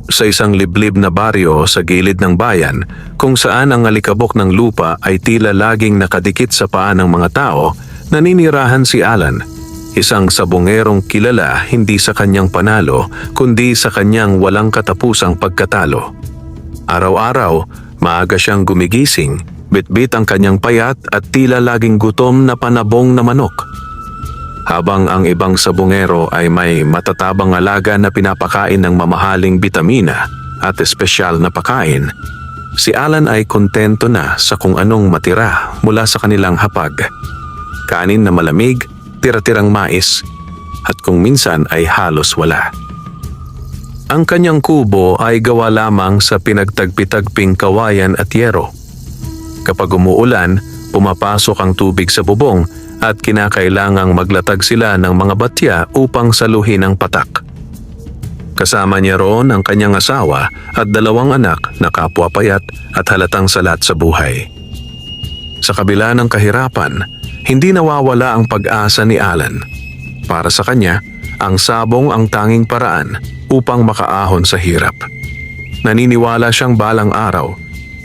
sa isang liblib na baryo sa gilid ng bayan kung saan ang alikabok ng lupa ay tila laging nakadikit sa paa ng mga tao, naninirahan si Alan, isang sabongerong kilala hindi sa kanyang panalo kundi sa kanyang walang katapusang pagkatalo. Araw-araw, maaga siyang gumigising, bitbit ang kanyang payat at tila laging gutom na panabong na manok. Habang ang ibang sabongero ay may matatabang alaga na pinapakain ng mamahaling bitamina at espesyal na pagkain, si Alan ay kontento na sa kung anong matira mula sa kanilang hapag. Kanin na malamig, tira-tirang mais, at kung minsan ay halos wala. Ang kanyang kubo ay gawa lamang sa pinagtagpi-tagping kawayan at yero. Kapag umuulan, pumapasok ang tubig sa bubong at kinakailangang maglatag sila ng mga batya upang saluhin ang patak. Kasama niya roon ang kanyang asawa at 2 anak na kapwa payat at halatang salat sa buhay. Sa kabila ng kahirapan, hindi nawawala ang pag-asa ni Alan. Para sa kanya, ang sabong ang tanging paraan upang makaahon sa hirap. Naniniwala siyang balang araw,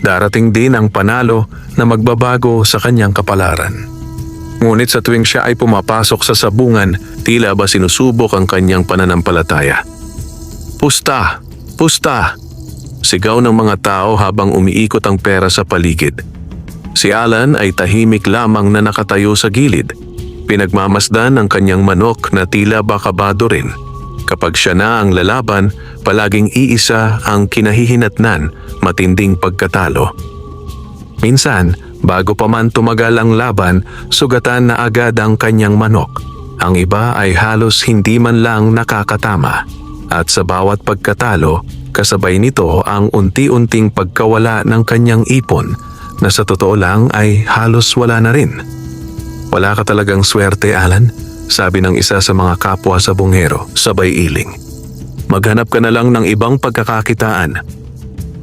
darating din ang panalo na magbabago sa kanyang kapalaran. Ngunit sa tuwing siya ay pumapasok sa sabungan, tila ba sinusubok ang kanyang pananampalataya. Pusta! Pusta! Sigaw ng mga tao habang umiikot ang pera sa paligid. Si Alan ay tahimik lamang na nakatayo sa gilid. Pinagmamasdan ang kanyang manok na tila ba kabado rin. Kapag siya na ang lalaban, palaging iisa ang kinahihinatnan, matinding pagkatalo. Minsan, bago pa man tumagal ang laban, sugatan na agad ang kanyang manok. Ang iba ay halos hindi man lang nakakatama. At sa bawat pagkatalo, kasabay nito ang unti-unting pagkawala ng kanyang ipon na sa totoo lang ay halos wala na rin. Wala ka talagang swerte, Alan, sabi ng isa sa mga kapwa sa bungero, sabay iling. Maghanap ka na lang ng ibang pagkakakitaan.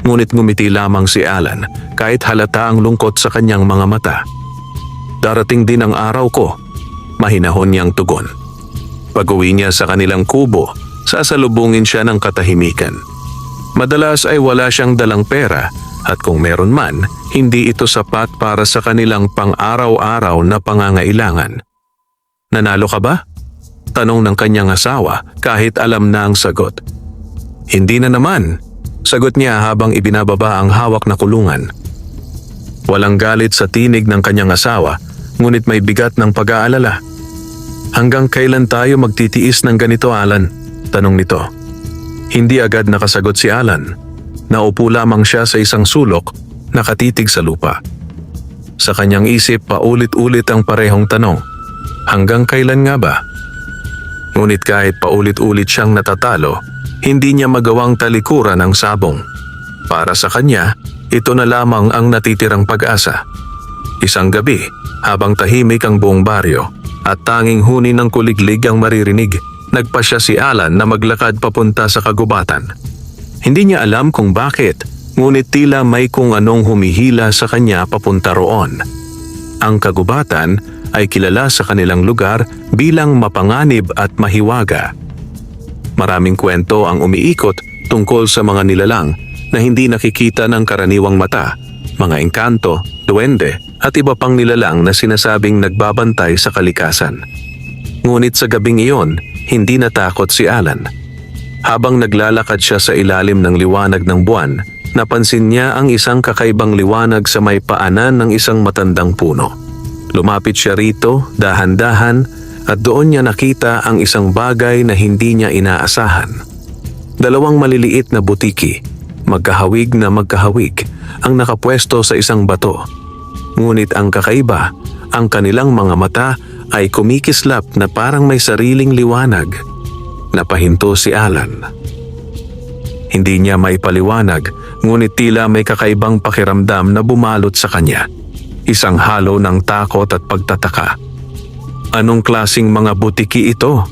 Ngunit ngumiti lamang si Alan kahit halata ang lungkot sa kanyang mga mata. Darating din ang araw ko, mahinahon niyang tugon. Pag-uwi niya sa kanilang kubo, sasalubungin siya ng katahimikan. Madalas ay wala siyang dalang pera at kung meron man, hindi ito sapat para sa kanilang pang-araw-araw na pangangailangan. Nanalo ka ba? Tanong ng kanyang asawa kahit alam na ang sagot. Hindi na naman. Sagot niya habang ibinababa ang hawak na kulungan. Walang galit sa tinig ng kanyang asawa, ngunit may bigat ng pag-aalala. Hanggang kailan tayo magtitiis ng ganito, Alan? Tanong nito. Hindi agad nakasagot si Alan. Naupo lamang siya sa isang sulok, nakatitig sa lupa. Sa kanyang isip, paulit-ulit ang parehong tanong. Hanggang kailan nga ba? Ngunit kahit paulit-ulit siyang natatalo, hindi niya magawang talikuran ang sabong. Para sa kanya, ito na lamang ang natitirang pag-asa. Isang gabi, habang tahimik ang buong baryo at tanging huni ng kuliglig ang maririnig, nagpasya si Alan na maglakad papunta sa kagubatan. Hindi niya alam kung bakit, ngunit tila may kung anong humihila sa kanya papunta roon. Ang kagubatan ay kilala sa kanilang lugar bilang mapanganib at mahiwaga. Maraming kwento ang umiikot tungkol sa mga nilalang na hindi nakikita ng karaniwang mata, mga engkanto, duwende at iba pang nilalang na sinasabing nagbabantay sa kalikasan. Ngunit sa gabing iyon, hindi natakot si Alan. Habang naglalakad siya sa ilalim ng liwanag ng buwan, napansin niya ang isang kakaibang liwanag sa may paanan ng isang matandang puno. Lumapit siya rito, dahan-dahan, at doon niya nakita ang isang bagay na hindi niya inaasahan. 2 maliliit na butiki, magkahawig na magkahawig, ang nakapwesto sa isang bato. Ngunit ang kakaiba, ang kanilang mga mata ay kumikislap na parang may sariling liwanag. Napahinto si Alan. Hindi niya maipaliwanag, ngunit tila may kakaibang pakiramdam na bumalot sa kanya. Isang halo ng takot at pagtataka. Anong klasing mga butiki ito?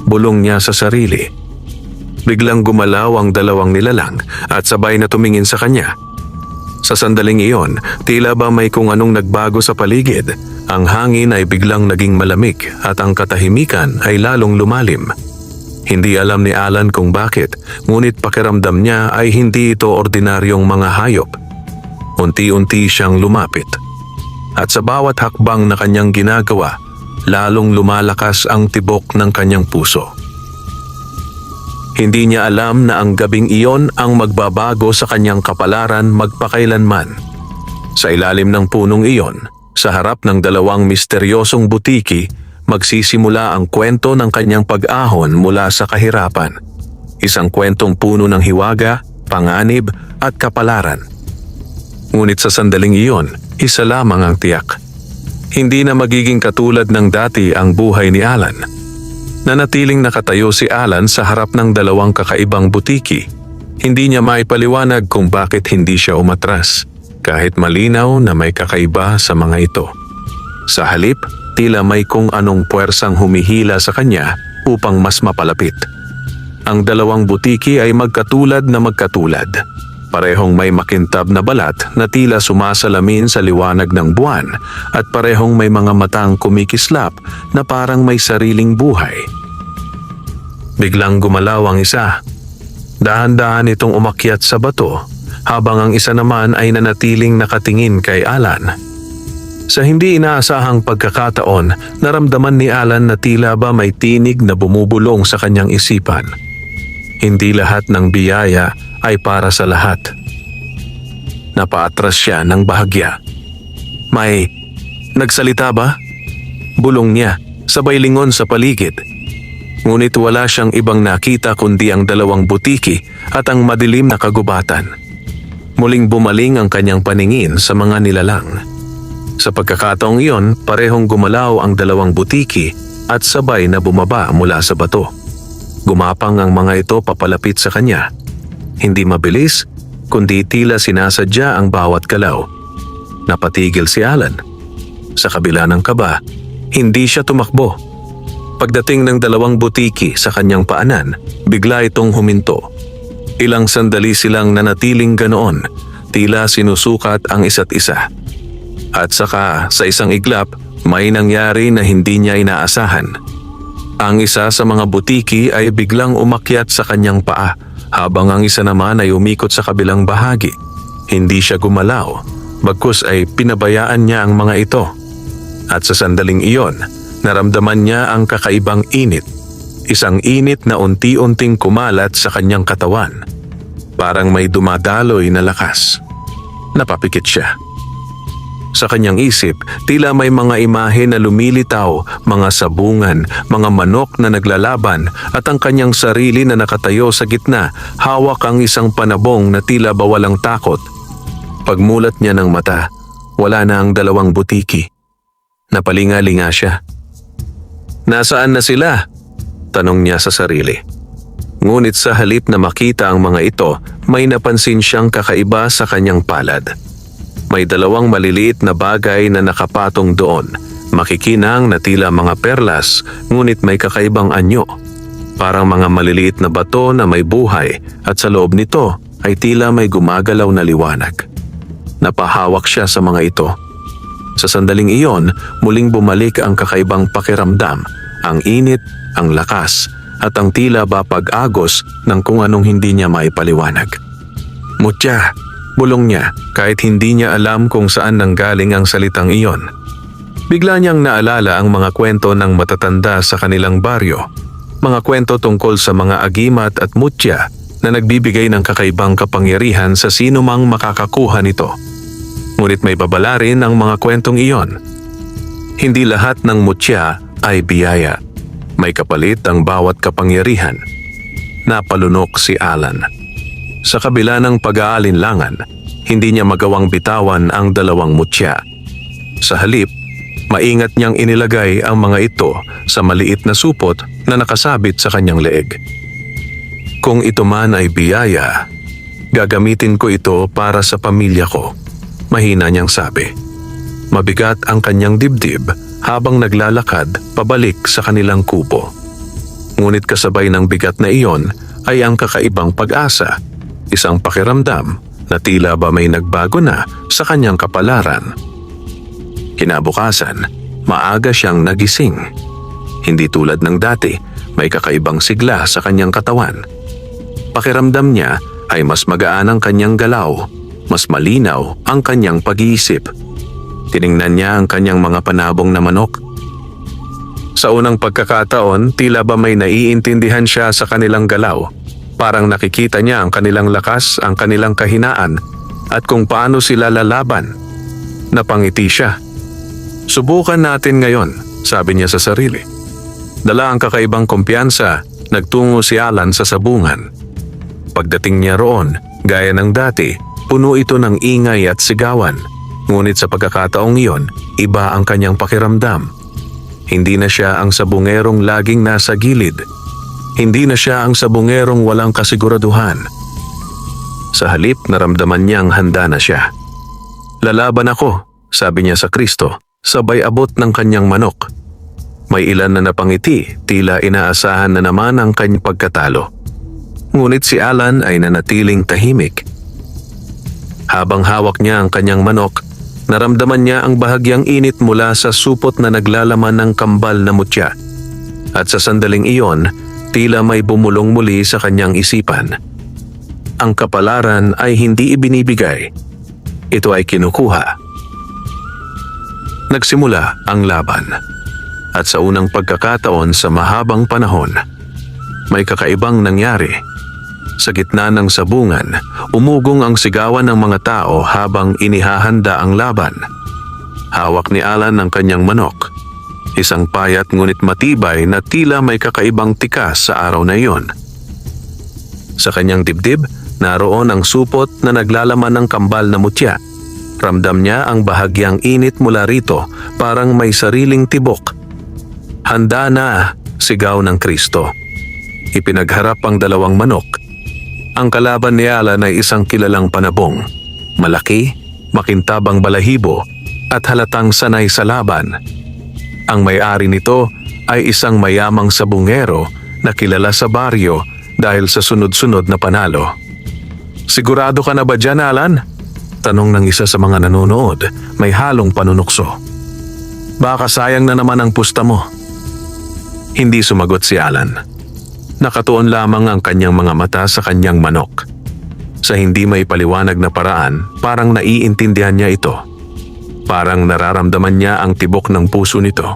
Bulong niya sa sarili. Biglang gumalaw ang 2 nilalang at sabay na tumingin sa kanya. Sa sandaling iyon, tila ba may kung anong nagbago sa paligid. Ang hangin ay biglang naging malamig at ang katahimikan ay lalong lumalim. Hindi alam ni Alan kung bakit, ngunit pakiramdam niya ay hindi ito ordinaryong mga hayop. Unti-unti siyang lumapit. At sa bawat hakbang na kanyang ginagawa, lalong lumalakas ang tibok ng kanyang puso. Hindi niya alam na ang gabing iyon ang magbabago sa kanyang kapalaran magpakailanman. Sa ilalim ng punong iyon, sa harap ng dalawang misteryosong butiki, magsisimula ang kwento ng kanyang pag-ahon mula sa kahirapan. Isang kwentong puno ng hiwaga, panganib at kapalaran. Ngunit sa sandaling iyon, isa lamang ang tiyak. Hindi na magiging katulad ng dati ang buhay ni Alan. Nanatiling nakatayo si Alan sa harap ng dalawang kakaibang butiki. Hindi niya maipaliwanag kung bakit hindi siya umatras, kahit malinaw na may kakaiba sa mga ito. Sa halip, tila may kung anong puwersang humihila sa kanya upang mas mapalapit. Ang dalawang butiki ay magkatulad na magkatulad. Parehong may makintab na balat na tila sumasalamin sa liwanag ng buwan at parehong may mga matang kumikislap na parang may sariling buhay. Biglang gumalaw ang isa. Dahan-dahan itong umakyat sa bato habang ang isa naman ay nanatiling nakatingin kay Alan. Sa hindi inaasahang pagkakataon, naramdaman ni Alan na tila ba may tinig na bumubulong sa kanyang isipan. Hindi lahat ng biyaya ay para sa lahat. Napaatras siya ng bahagya. May nagsalita ba? Bulong niya, sabay lingon sa paligid. Ngunit wala siyang ibang nakita kundi ang dalawang butiki at ang madilim na kagubatan. Muling bumaling ang kanyang paningin sa mga nilalang. Sa pagkakataong iyon, parehong gumalaw ang dalawang butiki at sabay na bumaba mula sa bato. Gumapang ang mga ito papalapit sa kanya. Hindi mabilis, kundi tila sinasadya ang bawat galaw. Napatigil si Alan. Sa kabila ng kaba, hindi siya tumakbo. Pagdating ng dalawang butiki sa kanyang paanan, bigla itong huminto. Ilang sandali silang nanatiling ganoon, tila sinusukat ang isa't isa. At saka sa isang iglap, may nangyari na hindi niya inaasahan. Ang isa sa mga butiki ay biglang umakyat sa kanyang paa, habang ang isa naman ay umikot sa kabilang bahagi. Hindi siya gumalaw, bagkus ay pinabayaan niya ang mga ito. At sa sandaling iyon, naramdaman niya ang kakaibang init. Isang init na unti-unting kumalat sa kanyang katawan. Parang may dumadaloy na lakas. Napapikit siya. Sa kanyang isip, tila may mga imahe na lumilitaw, mga sabungan, mga manok na naglalaban at ang kanyang sarili na nakatayo sa gitna, hawak ang isang panabong na tila bawalang takot. Pagmulat niya ng mata, wala na ang dalawang butiki. Napalinga-linga siya. Nasaan na sila? Tanong niya sa sarili. Ngunit sa halip na makita ang mga ito, may napansin siyang kakaiba sa kanyang palad. May dalawang maliliit na bagay na nakapatong doon, makikinang na tila mga perlas, ngunit may kakaibang anyo. Parang mga maliliit na bato na may buhay at sa loob nito ay tila may gumagalaw na liwanag. Napahawak siya sa mga ito. Sa sandaling iyon, muling bumalik ang kakaibang pakiramdam, ang init, ang lakas, at ang tila ba pag-agos ng kung anong hindi niya maipaliwanag. Mutya! Bulong niya kahit hindi niya alam kung saan nanggaling ang salitang iyon. Bigla niyang naalala ang mga kwento ng matatanda sa kanilang baryo. Mga kwento tungkol sa mga agimat at mutya na nagbibigay ng kakaibang kapangyarihan sa sino mang makakakuha nito. Ngunit may babala rin ang mga kwentong iyon. Hindi lahat ng mutya ay biyaya. May kapalit ang bawat kapangyarihan. Napalunok si Alan. Sa kabila ng pag-aalinlangan, hindi niya magawang bitawan ang dalawang mutya. Sa halip, maingat niyang inilagay ang mga ito sa maliit na supot na nakasabit sa kanyang leeg. Kung ito man ay biyaya, gagamitin ko ito para sa pamilya ko, mahina niyang sabi. Mabigat ang kanyang dibdib habang naglalakad pabalik sa kanilang kubo. Ngunit kasabay ng bigat na iyon ay ang kakaibang pag-asa. Isang pakiramdam na tila ba may nagbago na sa kanyang kapalaran. Kinabukasan, maaga siyang nagising. Hindi tulad ng dati, may kakaibang sigla sa kanyang katawan. Pakiramdam niya ay mas magaan ang kanyang galaw, mas malinaw ang kanyang pag-iisip. Tiningnan niya ang kanyang mga panabong na manok. Sa unang pagkakataon, tila ba may naiintindihan siya sa kanilang galaw. Parang nakikita niya ang kanilang lakas, ang kanilang kahinaan, at kung paano sila lalaban. Napangiti siya. Subukan natin ngayon, sabi niya sa sarili. Dala ang kakaibang kumpiyansa, nagtungo si Alan sa sabungan. Pagdating niya roon, gaya ng dati, puno ito ng ingay at sigawan. Ngunit sa pagkakataong iyon, iba ang kanyang pakiramdam. Hindi na siya ang sabungerong laging nasa gilid. Hindi na siya ang sabungerong walang kasiguraduhan. Sa halip, naramdaman niyang handa na siya. Lalaban ako, sabi niya sa Kristo, sabay abot ng kanyang manok. May ilan na napangiti, tila inaasahan na naman ang kanyang pagkatalo. Ngunit si Alan ay nanatiling tahimik. Habang hawak niya ang kanyang manok, naramdaman niya ang bahagyang init mula sa supot na naglalaman ng kambal na mutya. At sa sandaling iyon, tila may bumulong muli sa kanyang isipan. Ang kapalaran ay hindi ibinibigay. Ito ay kinukuha. Nagsimula ang laban. At sa unang pagkakataon sa mahabang panahon, may kakaibang nangyari. Sa gitna ng sabungan, umugong ang sigawan ng mga tao habang inihahanda ang laban. Hawak ni Alan ang kanyang manok. Isang payat ngunit matibay na tila may kakaibang tikas sa araw na iyon. Sa kanyang dibdib, naroon ang supot na naglalaman ng kambal na mutya. Ramdam niya ang bahagyang init mula rito, parang may sariling tibok. Handa na, sigaw ng Kristo. Ipinagharap ang dalawang manok. Ang kalaban ni Alan ay isang kilalang panabong. Malaki, makintabang balahibo, at halatang sanay sa laban. Ang may-ari nito ay isang mayamang sabungero na kilala sa baryo dahil sa sunod-sunod na panalo. Sigurado ka na ba dyan, Alan? Tanong ng isa sa mga nanonood, may halong panunukso. Baka sayang na naman ang pusta mo. Hindi sumagot si Alan. Nakatuon lamang ang kanyang mga mata sa kanyang manok. Sa hindi may paliwanag na paraan, parang naiintindihan niya ito. Parang nararamdaman niya ang tibok ng puso nito,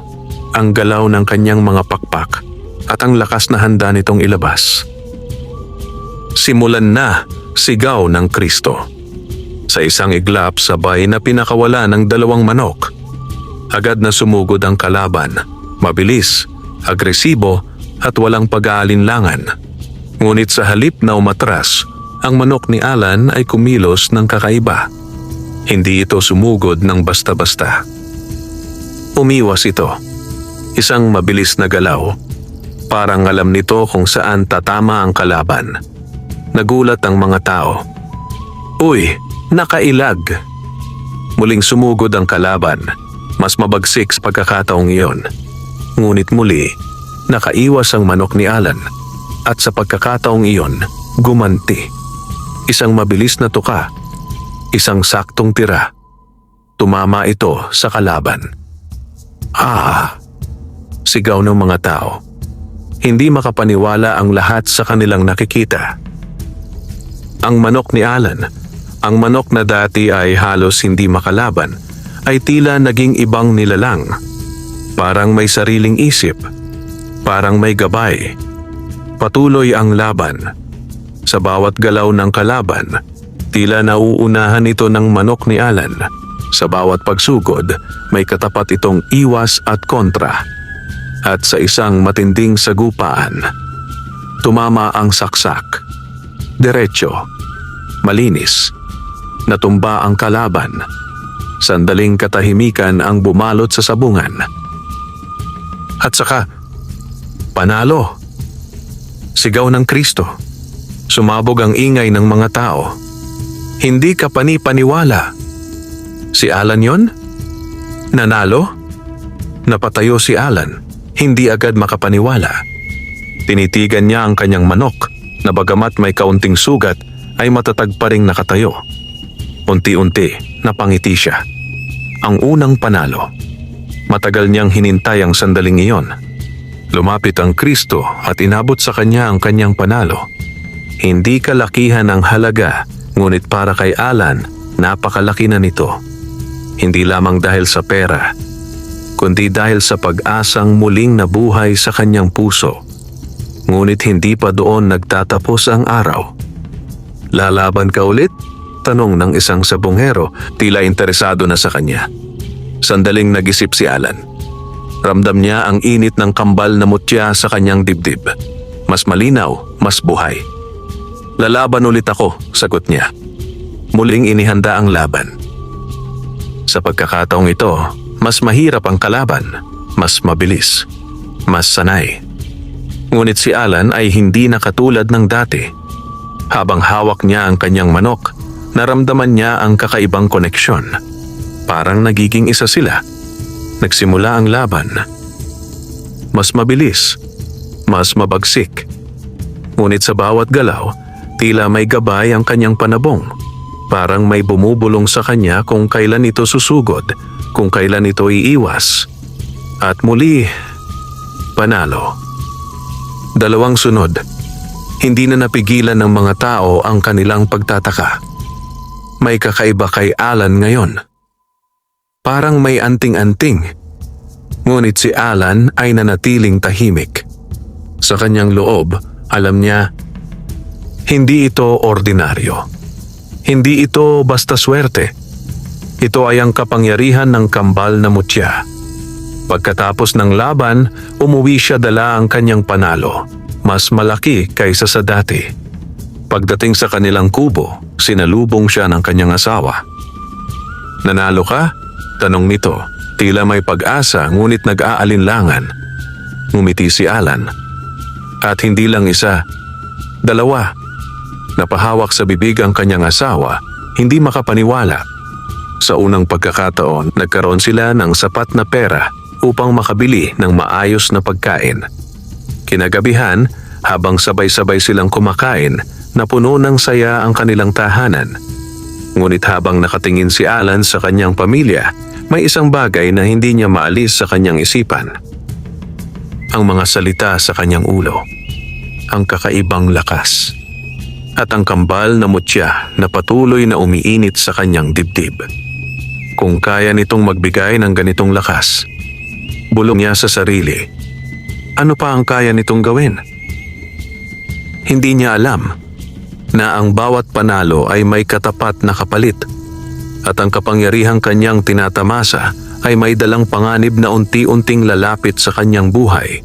ang galaw ng kanyang mga pakpak, at ang lakas na handa nitong ilabas. Simulan na, sigaw ng Kristo. Sa isang iglap, sabay na pinakawala ng dalawang manok. Agad na sumugod ang kalaban, mabilis, agresibo at walang pag-aalinlangan. Ngunit sa halip na umatras, ang manok ni Alan ay kumilos ng kakaiba. Hindi ito sumugod ng basta-basta. Umiwas ito. Isang mabilis na galaw. Parang alam nito kung saan tatama ang kalaban. Nagulat ang mga tao. Uy, nakailag! Muling sumugod ang kalaban. Mas mabagsik sa pagkakataong iyon. Ngunit muli, nakaiwas ang manok ni Alan at sa pagkakataong iyon, gumanti. Isang mabilis na tuka, isang saktong tira. Tumama ito sa kalaban. Sigaw ng mga tao. Hindi makapaniwala ang lahat sa kanilang nakikita. Ang manok ni Alan, ang manok na dati ay halos hindi makalaban, ay tila naging ibang nilalang. Parang may sariling isip. Parang may gabay. Patuloy ang laban. Sa bawat galaw ng kalaban, tila nauunahan ito ng manok ni Alan. Sa bawat pagsugod, may katapat itong iwas at kontra. At sa isang matinding sagupaan, tumama ang saksak. Diretso. Malinis. Natumba ang kalaban. Sandaling katahimikan ang bumalot sa sabungan. At saka, panalo. Sigaw ng Kristo. Sumabog ang ingay ng mga tao. Hindi ka panipaniwala. Si Alan yon? Nanalo? Napatayo si Alan. Hindi agad makapaniwala. Tinitigan niya ang kanyang manok na bagamat may kaunting sugat ay matatag pa ring nakatayo. Unti-unti napangiti siya. Ang unang panalo. Matagal niyang hinintay ang sandaling iyon. Lumapit ang Kristo at inabot sa kanya ang kanyang panalo. Hindi kalakihan ang halaga, ngunit para kay Alan, napakalaki na nito. Hindi lamang dahil sa pera, kundi dahil sa pag-asang muling nabuhay sa kanyang puso. Ngunit hindi pa doon nagtatapos ang araw. Lalaban ka ulit? Tanong ng isang sabongero, tila interesado na sa kanya. Sandaling nag-isip si Alan. Ramdam niya ang init ng kambal na mutya sa kanyang dibdib. Mas malinaw, mas buhay. Lalaban ulit ako, sagot niya. Muling inihanda ang laban. Sa pagkakataong ito, mas mahirap ang kalaban, mas mabilis, mas sanay. Ngunit si Alan ay hindi na katulad ng dati. Habang hawak niya ang kanyang manok, naramdaman niya ang kakaibang koneksyon. Parang nagiging isa sila. Nagsimula ang laban. Mas mabilis, mas mabagsik. Ngunit sa bawat galaw, tila may gabay ang kanyang panabong. Parang may bumubulong sa kanya kung kailan ito susugod, kung kailan ito iiwas. At muli, panalo. Dalawang sunod, hindi na napigilan ng mga tao ang kanilang pagtataka. May kakaiba kay Alan ngayon. Parang may anting-anting. Ngunit si Alan ay nanatiling tahimik. Sa kanyang loob, alam niya, hindi ito ordinaryo. Hindi ito basta swerte. Ito ay ang kapangyarihan ng kambal na mutya. Pagkatapos ng laban, umuwi siya dala ang kanyang panalo. Mas malaki kaysa sa dati. Pagdating sa kanilang kubo, sinalubong siya ng kanyang asawa. Nanalo ka? Tanong nito, tila may pag-asa ngunit nag-aalinlangan. Ngumiti si Alan. At hindi lang isa, dalawa. Napahawak sa bibig ang kanyang asawa, hindi makapaniwala. Sa unang pagkakataon, nagkaroon sila ng sapat na pera upang makabili ng maayos na pagkain. Kinagabihan, habang sabay-sabay silang kumakain, napuno ng saya ang kanilang tahanan. Ngunit habang nakatingin si Alan sa kanyang pamilya, may isang bagay na hindi niya maalis sa kanyang isipan. Ang mga salita sa kanyang ulo, ang kakaibang lakas, at ang kambal na mutya na patuloy na umiinit sa kanyang dibdib. Kung kaya nitong magbigay ng ganitong lakas, bulong niya sa sarili, ano pa ang kaya nitong gawin? Hindi niya alam na ang bawat panalo ay may katapat na kapalit at ang kapangyarihang kanyang tinatamasa ay may dalang panganib na unti-unting lalapit sa kanyang buhay.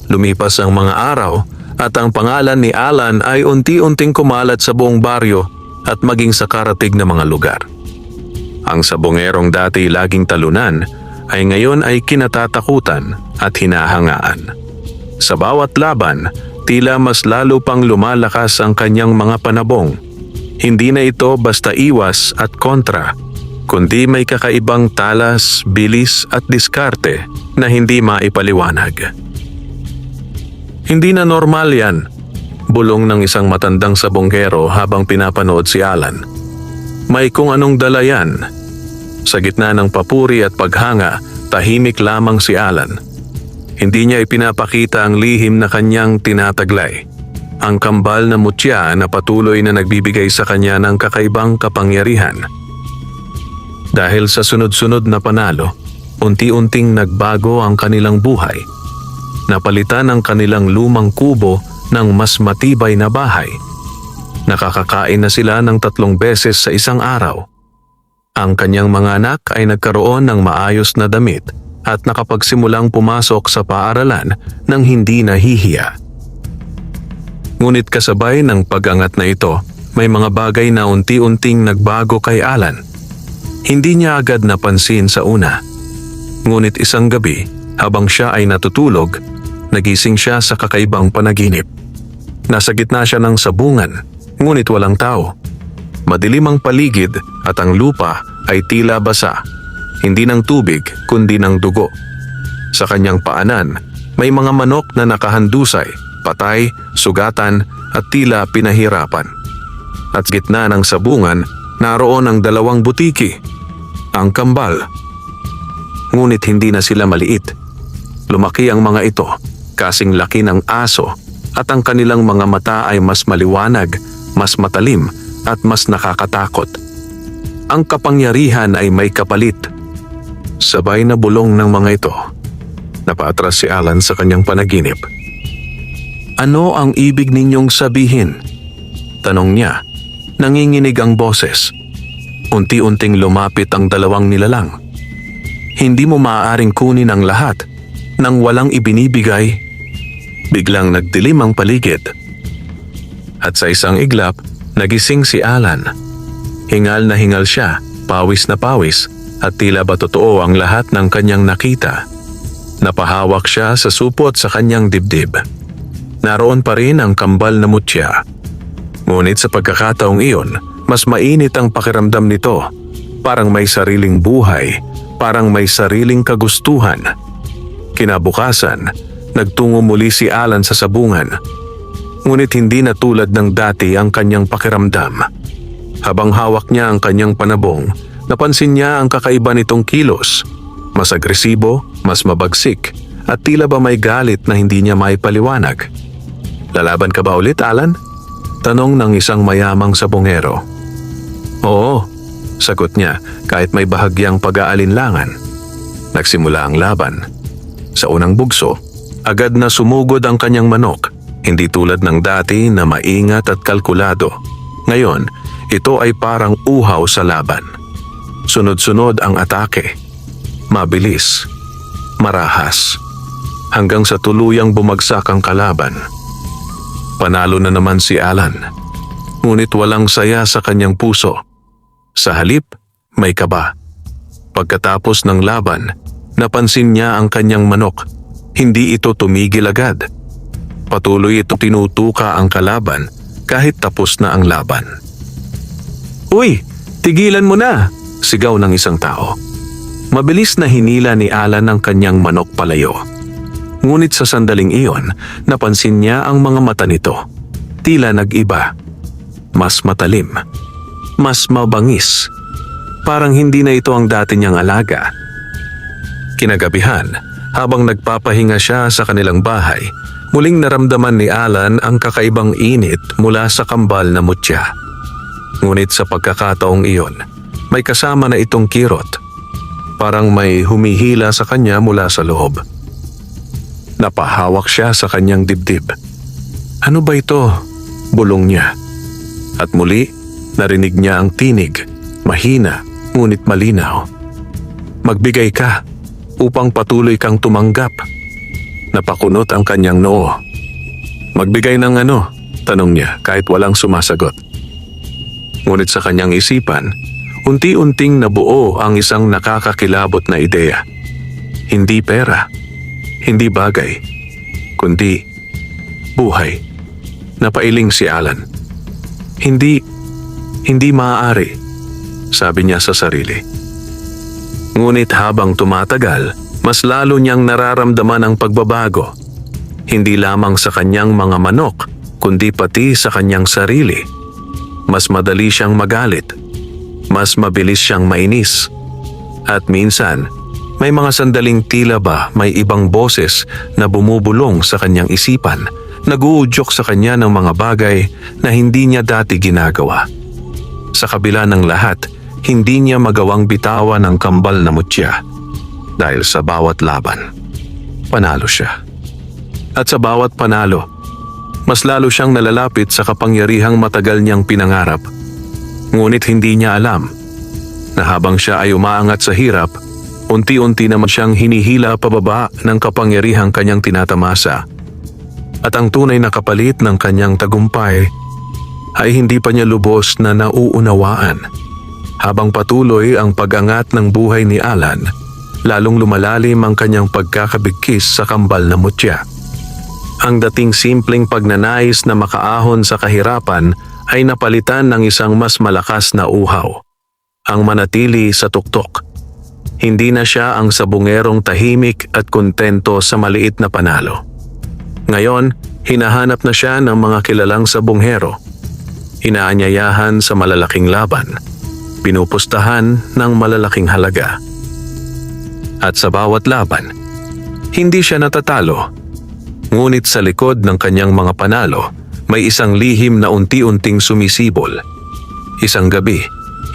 Lumipas ang mga araw at ang pangalan ni Alan ay unti-unting kumalat sa buong baryo at maging sa karatig na mga lugar. Ang sabongerong dati laging talunan ay ngayon ay kinatatakutan at hinahangaan. Sa bawat laban, tila mas lalo pang lumalakas ang kanyang mga panabong. Hindi na ito basta iwas at kontra, kundi may kakaibang talas, bilis at diskarte na hindi maipaliwanag. Hindi na normal yan, bulong ng isang matandang sabonggero habang pinapanood si Alan. May kung anong dala yan. Sa gitna ng papuri at paghanga, tahimik lamang si Alan. Hindi niya ipinapakita ang lihim na kanyang tinataglay. Ang kambal na mutya na patuloy na nagbibigay sa kanya ng kakaibang kapangyarihan. Dahil sa sunod-sunod na panalo, unti-unting nagbago ang kanilang buhay. Napalitan ang kanilang lumang kubo ng mas matibay na bahay. Nakakakain na sila ng 3 beses sa isang araw. Ang kanyang mga anak ay nagkaroon ng maayos na damit at nakapagsimulang pumasok sa paaralan ng hindi nahihiya. Ngunit kasabay ng pag-angat na ito, may mga bagay na unti-unting nagbago kay Alan. Hindi niya agad napansin sa una. Ngunit isang gabi, habang siya ay natutulog, nagising siya sa kakaibang panaginip. Nasa gitna siya ng sabungan, ngunit walang tao. Madilim ang paligid at ang lupa ay tila basa. Hindi ng tubig kundi ng dugo. Sa kanyang paanan, may mga manok na nakahandusay, patay, sugatan at tila pinahirapan. At sa gitna ng sabungan, naroon ang 2 butiki, ang kambal. Ngunit hindi na sila maliit. Lumaki ang mga ito. kasing laki ng aso at ang kanilang mga mata ay mas maliwanag, mas matalim at mas nakakatakot. Ang kapangyarihan ay may kapalit. Sabay na bulong ng mga ito. Napaatras si Alan sa kanyang panaginip. "Ano ang ibig ninyong sabihin?" tanong niya. Nanginginig ang boses. Unti-unting lumapit ang dalawang nilalang. "Hindi mo maaaring kunin ang lahat nang walang ibinibigay." Biglang nagdilim ang paligid. At sa isang iglap, nagising si Alan. Hingal na hingal siya, pawis na pawis, at tila ba totoo ang lahat ng kanyang nakita. Napahawak siya sa supot sa kanyang dibdib. Naroon pa rin ang kambal na mutya. Ngunit sa pagkakataong iyon, mas mainit ang pakiramdam nito. Parang may sariling buhay, parang may sariling kagustuhan. Kinabukasan, nagtungo muli si Alan sa sabungan. Ngunit hindi na tulad ng dati ang kanyang pakiramdam. Habang hawak niya ang kanyang panabong, napansin niya ang kakaiba nitong kilos. Mas agresibo, mas mabagsik, at tila ba may galit na hindi niya maipaliwanag. "Lalaban ka ba ulit, Alan?" tanong ng isang mayamang sabongero. "Oo," sagot niya kahit may bahagyang pag-aalinlangan. Nagsimula ang laban. Sa unang bugso, agad na sumugod ang kanyang manok, hindi tulad ng dati na maingat at kalkulado. Ngayon, ito ay parang uhaw sa laban. Sunod-sunod ang atake. Mabilis, marahas, hanggang sa tuluyang bumagsak ang kalaban. Panalo na naman si Alan. Ngunit walang saya sa kanyang puso. Sa halip, may kaba. Pagkatapos ng laban, napansin niya ang kanyang manok. Hindi ito tumigil agad. Patuloy ito tinutuka ang kalaban kahit tapos na ang laban. "Uy, tigilan mo na!" sigaw ng isang tao. Mabilis na hinila ni Alan ang kanyang manok palayo. Ngunit sa sandaling iyon, napansin niya ang mga mata nito. Tila nag-iba. Mas matalim. Mas mabangis. Parang hindi na ito ang dati niyang alaga. Kinagabihan, habang nagpapahinga siya sa kanilang bahay, muling naramdaman ni Alan ang kakaibang init mula sa kambal na mutya. Ngunit sa pagkakataong iyon, may kasama na itong kirot. Parang may humihila sa kanya mula sa loob. Napahawak siya sa kanyang dibdib. "Ano ba ito?" bulong niya. At muli, narinig niya ang tinig, mahina ngunit malinaw. "Magbigay ka upang patuloy kang tumanggap." Napakunot ang kanyang noo. "Magbigay ng ano?" tanong niya kahit walang sumasagot. Ngunit sa kanyang isipan, unti-unting nabuo ang isang nakakakilabot na ideya. Hindi pera, hindi bagay, kundi buhay. Napailing si Alan. Hindi maaari, sabi niya sa sarili. Ngunit habang tumatagal, mas lalo niyang nararamdaman ang pagbabago. Hindi lamang sa kanyang mga manok, kundi pati sa kanyang sarili. Mas madali siyang magalit. Mas mabilis siyang mainis. At minsan, may mga sandaling tila ba may ibang boses na bumubulong sa kanyang isipan, nag-uudyok sa kanya ng mga bagay na hindi niya dati ginagawa. Sa kabila ng lahat, hindi niya magawang bitawan ang kambal na mutya. Dahil sa bawat laban, panalo siya. At sa bawat panalo, mas lalo siyang nalalapit sa kapangyarihang matagal niyang pinangarap. Ngunit hindi niya alam na habang siya ay umaangat sa hirap, unti-unti naman siyang hinihila pababa ng kapangyarihang kanyang tinatamasa. At ang tunay na kapalit ng kanyang tagumpay ay hindi pa niya lubos na nauunawaan. Habang patuloy ang pag-angat ng buhay ni Alan, lalong lumalalim ang kanyang pagkakabigkis sa kambal na mutya. Ang dating simpleng pagnanais na makaahon sa kahirapan ay napalitan ng isang mas malakas na uhaw. Ang manatili sa tuktok. Hindi na siya ang sabungerong tahimik at kontento sa maliit na panalo. Ngayon, hinahanap na siya ng mga kilalang sabunghero. Inaanyayahan sa malalaking laban. Pinupustahan ng malalaking halaga. At sa bawat laban, hindi siya natatalo. Ngunit sa likod ng kanyang mga panalo, may isang lihim na unti-unting sumisibol. Isang gabi,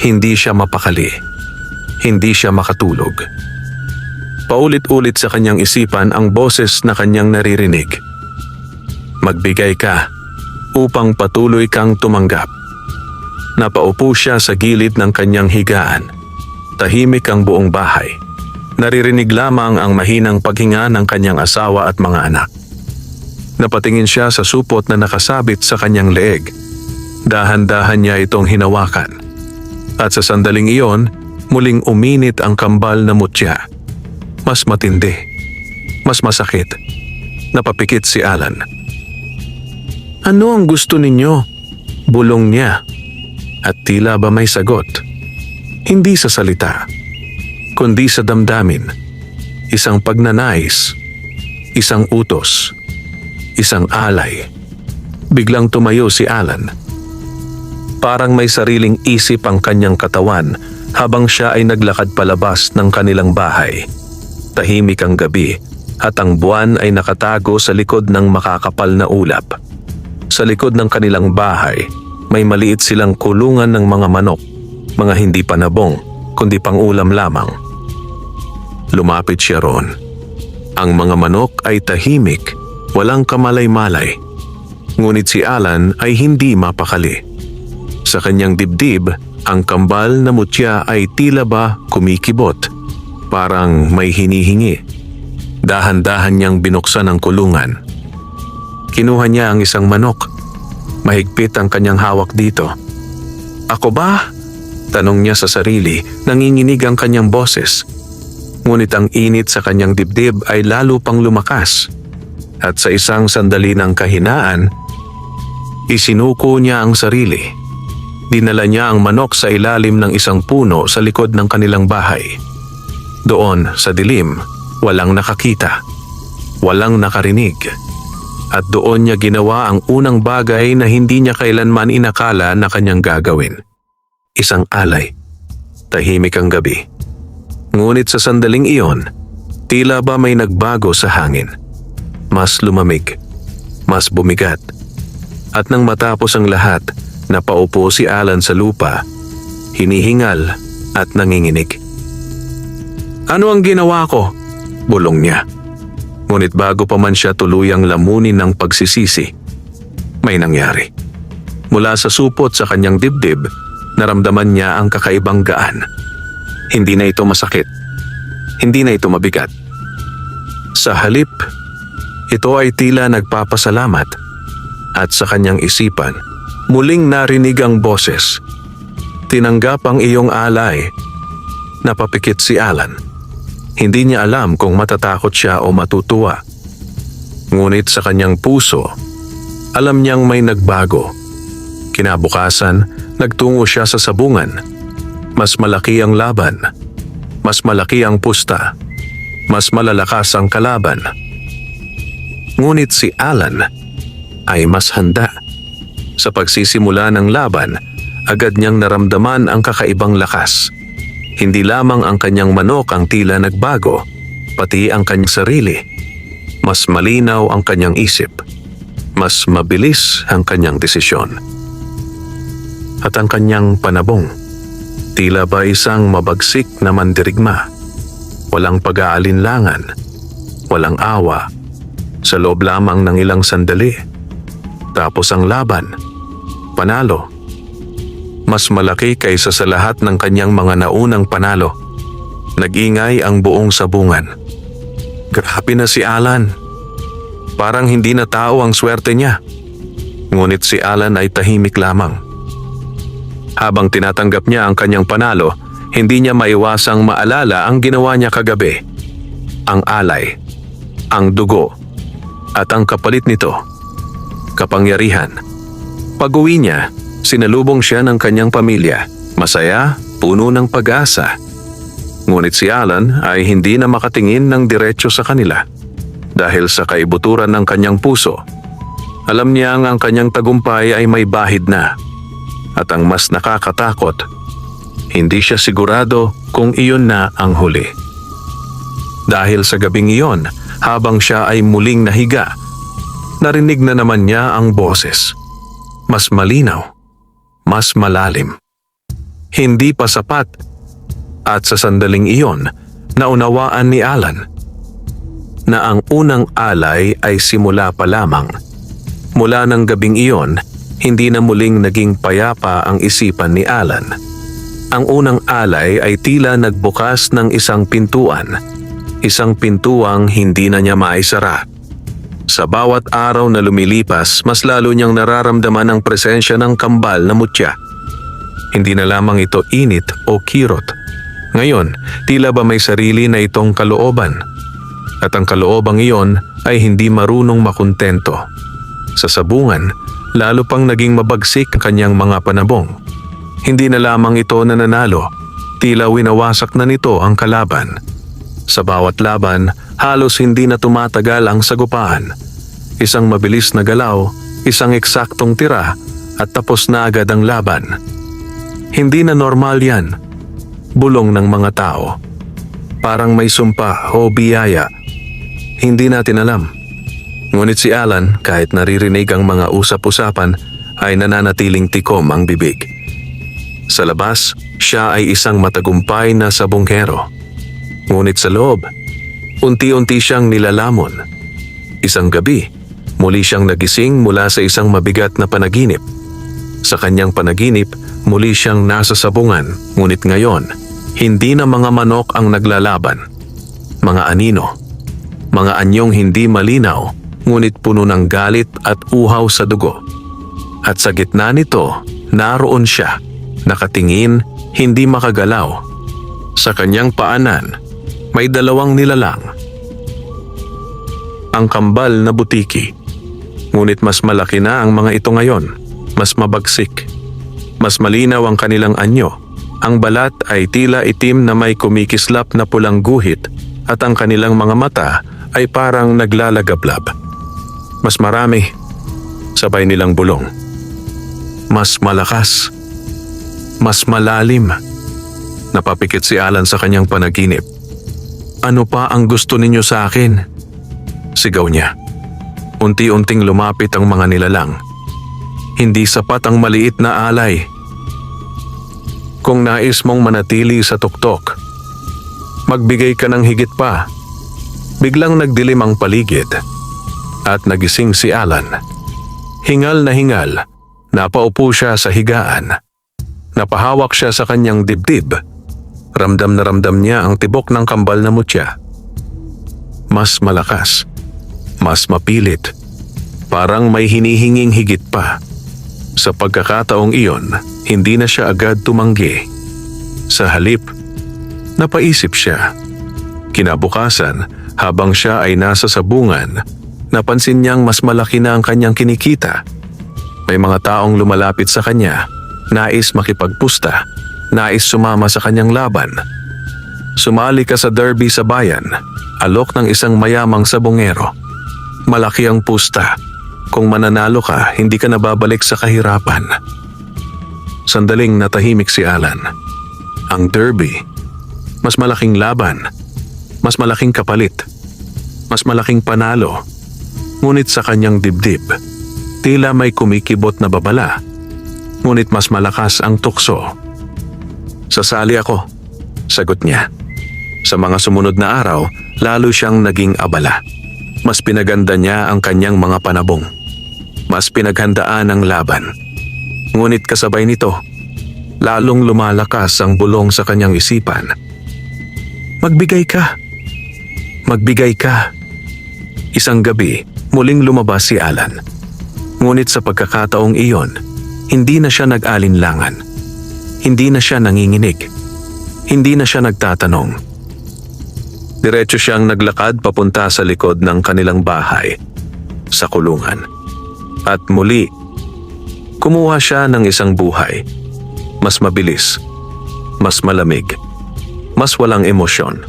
hindi siya mapakali. Hindi siya makatulog. Paulit-ulit sa kanyang isipan ang boses na kanyang naririnig. Magbigay ka upang patuloy kang tumanggap. Napaupo siya sa gilid ng kanyang higaan. Tahimik ang buong bahay. Naririnig lamang ang mahinang paghinga ng kanyang asawa at mga anak. Napatingin siya sa supot na nakasabit sa kanyang leeg. Dahan-dahan niya itong hinawakan. At sa sandaling iyon, muling uminit ang kambal na mutya. Mas matindi. Mas masakit. Napapikit si Alan. Ano ang gusto ninyo? Bulong niya. At tila ba may sagot? Hindi sa salita, kundi sa damdamin. Isang pagnanais. Isang utos. Isang alay. Biglang tumayo si Alan. Parang may sariling isip ang kanyang katawan habang siya ay naglakad palabas ng kanilang bahay. Tahimik ang gabi at ang buwan ay nakatago sa likod ng makakapal na ulap. Sa likod ng kanilang bahay, may maliit silang kulungan ng mga manok, mga hindi panabong, kundi pangulam lamang. Lumapit siya roon. Ang mga manok ay tahimik, walang kamalay-malay. Ngunit si Alan ay hindi mapakali. Sa kanyang dibdib, ang kambal na mutya ay tila ba kumikibot. Parang may hinihingi. Dahan-dahan niyang binuksan ang kulungan. Kinuha niya ang isang manok. Mahigpit ang kanyang hawak dito. Ako ba? Tanong niya sa sarili, nanginginig ang kanyang boses. Ngunit ang init sa kanyang dibdib ay lalo pang lumakas. At sa isang sandali ng kahinaan, isinuko niya ang sarili. Dinala niya ang manok sa ilalim ng isang puno sa likod ng kanilang bahay. Doon, sa dilim, walang nakakita. Walang nakarinig. At doon niya ginawa ang unang bagay na hindi niya kailanman inakala na kanyang gagawin. Isang alay. Tahimik ang gabi. Ngunit sa sandaling iyon, tila ba may nagbago sa hangin. Mas lumamig. Mas bumigat. At nang matapos ang lahat, napaupo si Alan sa lupa, hinihingal at nanginginig. Ano ang ginawa ko? Bulong niya. Ngunit bago pa man siya tuluyang lamunin ng pagsisisi, may nangyari. Mula sa supot sa kanyang dibdib, naramdaman niya ang kakaibang gaan. Hindi na ito masakit. Hindi na ito mabigat. Sa halip, ito ay tila nagpapasalamat. At sa kanyang isipan, muling narinig ang boses. Tinanggap ang iyong alay. Napapikit si Alan. Hindi niya alam kung matatakot siya o matutuwa. Ngunit sa kanyang puso, alam niyang may nagbago. Kinabukasan, nagtungo siya sa sabungan. Mas malaki ang laban. Mas malaki ang pusta. Mas malalakas ang kalaban. Ngunit si Alan ay mas handa. Sa pagsisimula ng laban, agad niyang naramdaman ang kakaibang lakas. Hindi lamang ang kanyang manok ang tila nagbago, pati ang kanyang sarili. Mas malinaw ang kanyang isip. Mas mabilis ang kanyang desisyon. At ang kanyang panabong, tila ba isang mabagsik na mandirigma. Walang pag-aalinlangan, walang awa. Sa loob lamang ng ilang sandali. Tapos ang laban, panalo. Mas malaki kaysa sa lahat ng kanyang mga naunang panalo. Nag-ingay ang buong sabungan. Grabe na si Alan. Parang hindi na tao ang swerte niya. Ngunit si Alan ay tahimik lamang. Habang tinatanggap niya ang kanyang panalo, hindi niya maiwasang maalala ang ginawa niya kagabi. Ang alay, ang dugo, at ang kapalit nito, kapangyarihan. Pag-uwi niya, sinalubong siya ng kanyang pamilya, masaya, puno ng pag-asa. Ngunit si Alan ay hindi na makatingin ng diretso sa kanila dahil sa kaibuturan ng kanyang puso. Alam niyang ang kanyang tagumpay ay may bahid na. At ang mas nakakatakot, hindi siya sigurado kung iyon na ang huli. Dahil sa gabing iyon, habang siya ay muling nahiga, narinig na naman niya ang boses. Mas malinaw, mas malalim. Hindi pa sapat. At sa sandaling iyon, naunawaan ni Alan na ang unang alay ay simula pa lamang. Mula ng gabing iyon, hindi na muling naging payapa ang isipan ni Alan. Ang unang alay ay tila nagbukas ng isang pintuan. Isang pintuang hindi na niya maisara. Sa bawat araw na lumilipas, mas lalo niyang nararamdaman ang presensya ng kambal na mutya. Hindi na lamang ito init o kirot. Ngayon, tila ba may sarili na itong kalooban. At ang kaloobang iyon ay hindi marunong makontento. Sa sabungan, lalo pang naging mabagsik ang kanyang mga panabong. Hindi na lamang ito nananalo, tila winawasak na nito ang kalaban. Sa bawat laban, halos hindi na tumatagal ang sagupaan. Isang mabilis na galaw, isang eksaktong tira, at tapos na agad ang laban. Hindi na normal yan. Bulong ng mga tao. Parang may sumpa o biyaya. Hindi natin alam. Ngunit si Alan, kahit naririnig ang mga usap-usapan, ay nananatiling tikom ang bibig. Sa labas, siya ay isang matagumpay na sabonghero. Ngunit sa loob, unti-unti siyang nilalamon. Isang gabi, muli siyang nagising mula sa isang mabigat na panaginip. Sa kanyang panaginip, muli siyang nasa sabungan, ngunit ngayon, hindi na mga manok ang naglalaban. Mga anino, mga anyong hindi malinaw, ngunit puno ng galit at uhaw sa dugo. At sa gitna nito, naroon siya, nakatingin, hindi makagalaw. Sa kanyang paanan, may dalawang nilalang. Ang kambal na butiki. Ngunit mas malaki na ang mga ito ngayon, mas mabagsik. Mas malinaw ang kanilang anyo. Ang balat ay tila itim na may kumikislap na pulang guhit at ang kanilang mga mata ay parang naglalagablab. Mas marami, sabay nilang bulong. Mas malakas, mas malalim. Napapikit si Alan sa kanyang panaginip. Ano pa ang gusto ninyo sa akin? Sigaw niya. Unti-unting lumapit ang mga nilalang. Hindi sapat ang maliit na alay. Kung nais mong manatili sa tuktok, magbigay ka ng higit pa. Biglang nagdilim ang paligid at nagising si Alan. Hingal na hingal, napaupo siya sa higaan. Napahawak siya sa kanyang dibdib. Ramdam na ramdam niya ang tibok ng kambal na mutya. Mas malakas, mas mapilit, parang may hinihinging higit pa. Sa pagkakataong iyon, hindi na siya agad tumanggi. Sa halip, napaisip siya. Kinabukasan, habang siya ay nasa sabungan, napansin niyang mas malaki na ang kanyang kinikita. May mga taong lumalapit sa kanya, nais makipagpusta, nais sumama sa kanyang laban. Sumali ka sa derby sa bayan, alok ng isang mayamang sabongero. Malaki ang pusta. Kung mananalo ka, hindi ka nababalik sa kahirapan. Sandaling natahimik si Alan. Ang derby, mas malaking laban, mas malaking kapalit, mas malaking panalo. Ngunit sa kanyang dibdib, tila may kumikibot na babala. Ngunit mas malakas ang tukso. Sasali ako, sagot niya. Sa mga sumunod na araw, lalo siyang naging abala. Mas pinaganda niya ang kanyang mga panabong. Mas pinaghandaan ang laban. Ngunit kasabay nito, lalong lumalakas ang bulong sa kanyang isipan. Magbigay ka. Magbigay ka. Isang gabi, muling lumabas si Alan. Ngunit sa pagkakataong iyon, hindi na siya nag-alinlangan. Hindi na siya nanginginig. Hindi na siya nagtatanong. Diretso siyang naglakad papunta sa likod ng kanilang bahay, sa kulungan. At muli, kumuha siya ng isang buhay. Mas mabilis, mas malamig, mas walang emosyon.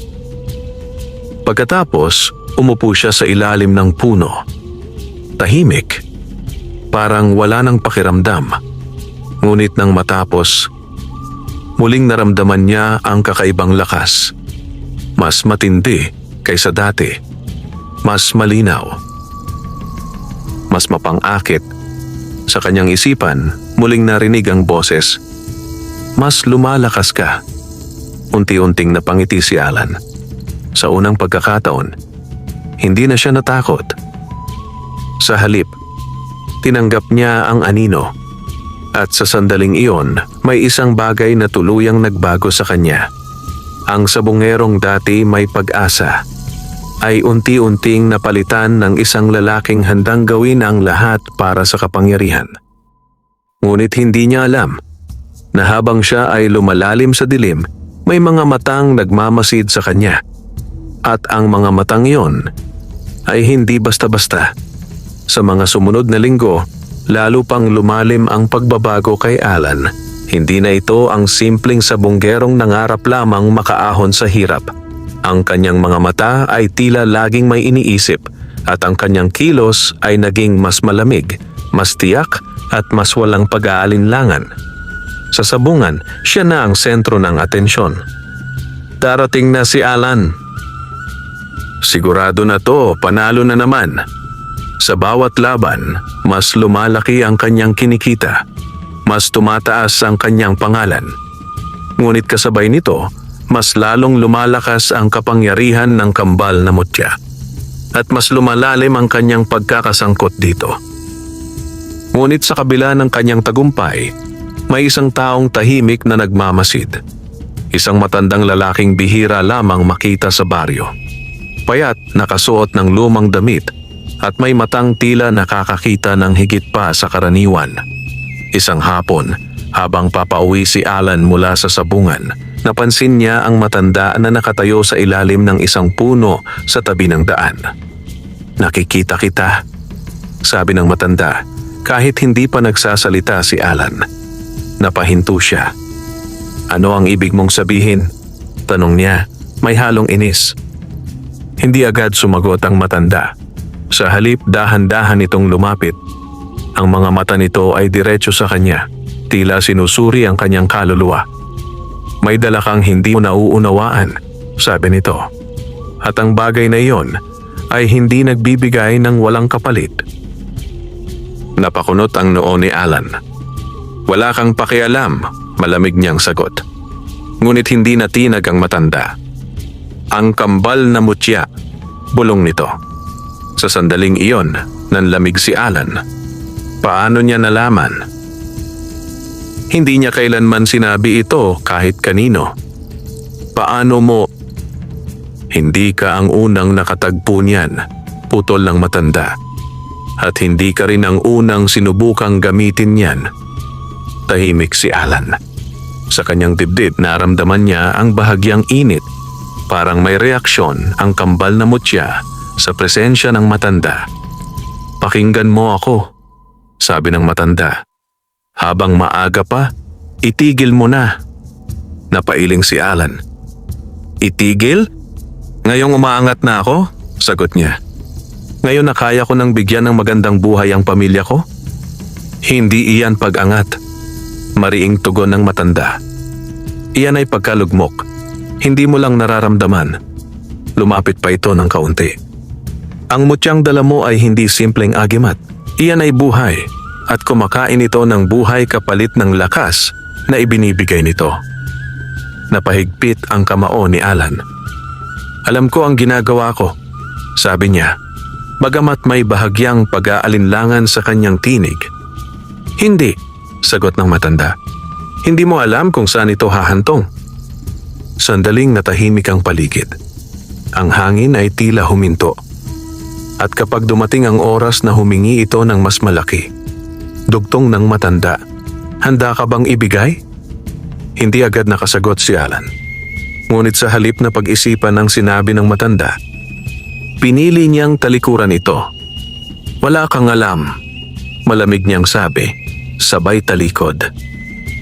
Pagkatapos, umupo siya sa ilalim ng puno. Tahimik, parang wala nang pakiramdam. Ngunit nang matapos, muling naramdaman niya ang kakaibang lakas. Mas matindi kaysa dati, mas malinaw. mas mapang-akit. Sa kanyang isipan, muling narinig ang boses. Mas lumalakas ka. Unti-unting napangiti si Alan. Sa unang pagkakataon, hindi na siya natakot. Sa halip, tinanggap niya ang anino. At sa sandaling iyon, may isang bagay na tuluyang nagbago sa kanya. Ang sabungerong dati may pag-asa ay unti-unting napalitan ng isang lalaking handang gawin ang lahat para sa kapangyarihan. Ngunit hindi niya alam na habang siya ay lumalalim sa dilim, may mga matang nagmamasid sa kanya. At ang mga matang iyon ay hindi basta-basta. Sa mga sumunod na linggo, lalo pang lumalim ang pagbabago kay Alan. Hindi na ito ang simpleng sabunggerong nangarap lamang makaahon sa hirap. Ang kanyang mga mata ay tila laging may iniisip at ang kanyang kilos ay naging mas malamig, mas tiyak at mas walang pag-aalinlangan. Sa sabungan, siya na ang sentro ng atensyon. Darating na si Alan. Sigurado na to, panalo na naman. Sa bawat laban, mas lumalaki ang kanyang kinikita. Mas tumataas ang kanyang pangalan. Ngunit kasabay nito, mas lalong lumalakas ang kapangyarihan ng kambal na mutya. At mas lumalalim ang kanyang pagkakasangkot dito. Ngunit sa kabila ng kanyang tagumpay, may isang taong tahimik na nagmamasid. Isang matandang lalaking bihira lamang makita sa baryo. Payat, nakasuot ng lumang damit at may matang tila nakakakita ng higit pa sa karaniwan. Isang hapon, habang papauwi si Alan mula sa sabungan, napansin niya ang matanda na nakatayo sa ilalim ng isang puno sa tabi ng daan. Nakikita kita, sabi ng matanda, kahit hindi pa nagsasalita si Alan. Napahinto siya. Ano ang ibig mong sabihin? Tanong niya, may halong inis. Hindi agad sumagot ang matanda. Sa halip, dahan-dahan itong lumapit. Ang mga mata nito ay diretso sa kanya, tila sinusuri ang kanyang kaluluwa. May dala kang hindi mo nauunawaan, sabi nito. At ang bagay na iyon ay hindi nagbibigay ng walang kapalit. Napakunot ang noo ni Alan. Wala kang pakialam, malamig niyang sagot. Ngunit hindi natinag ang matanda. Ang kambal na mutya, bulong nito. Sa sandaling iyon, nanlamig si Alan. Paano niya nalaman? Hindi niya kailanman sinabi ito kahit kanino. Paano mo? Hindi ka ang unang nakatagpo niyan, putol ng matanda. At hindi ka rin ang unang sinubukang gamitin niyan. Tahimik si Alan. Sa kanyang dibdib naramdaman niya ang bahagyang init. Parang may reaksyon ang kambal na mutya sa presensya ng matanda. Pakinggan mo ako, sabi ng matanda. Habang maaga pa, itigil mo na. Napailing si Alan. Itigil? Ngayong umaangat na ako? Sagot niya. Ngayon na kaya ko nang bigyan ng magandang buhay ang pamilya ko? Hindi iyan pag-angat. Mariing tugon ng matanda. Iyan ay pagkalugmok. Hindi mo lang nararamdaman. Lumapit pa ito ng kaunti. Ang mutyang dala mo ay hindi simpleng agimat. Iyan ay buhay. At kumakain ito ng buhay kapalit ng lakas na ibinibigay nito. Napahigpit ang kamao ni Alan. Alam ko ang ginagawa ko, sabi niya, bagamat may bahagyang pag-aalinlangan sa kanyang tinig. Hindi, sagot ng matanda. Hindi mo alam kung saan ito hahantong. Sandaling natahimik ang paligid. Ang hangin ay tila huminto. At kapag dumating ang oras na humingi ito ng mas malaki, dugtong ng matanda, handa ka bang ibigay? Hindi agad nakasagot si Alan. Ngunit sa halip na pag-isipan ang sinabi ng matanda, pinili niyang talikuran ito. Wala kang alam, malamig niyang sabi, sabay talikod.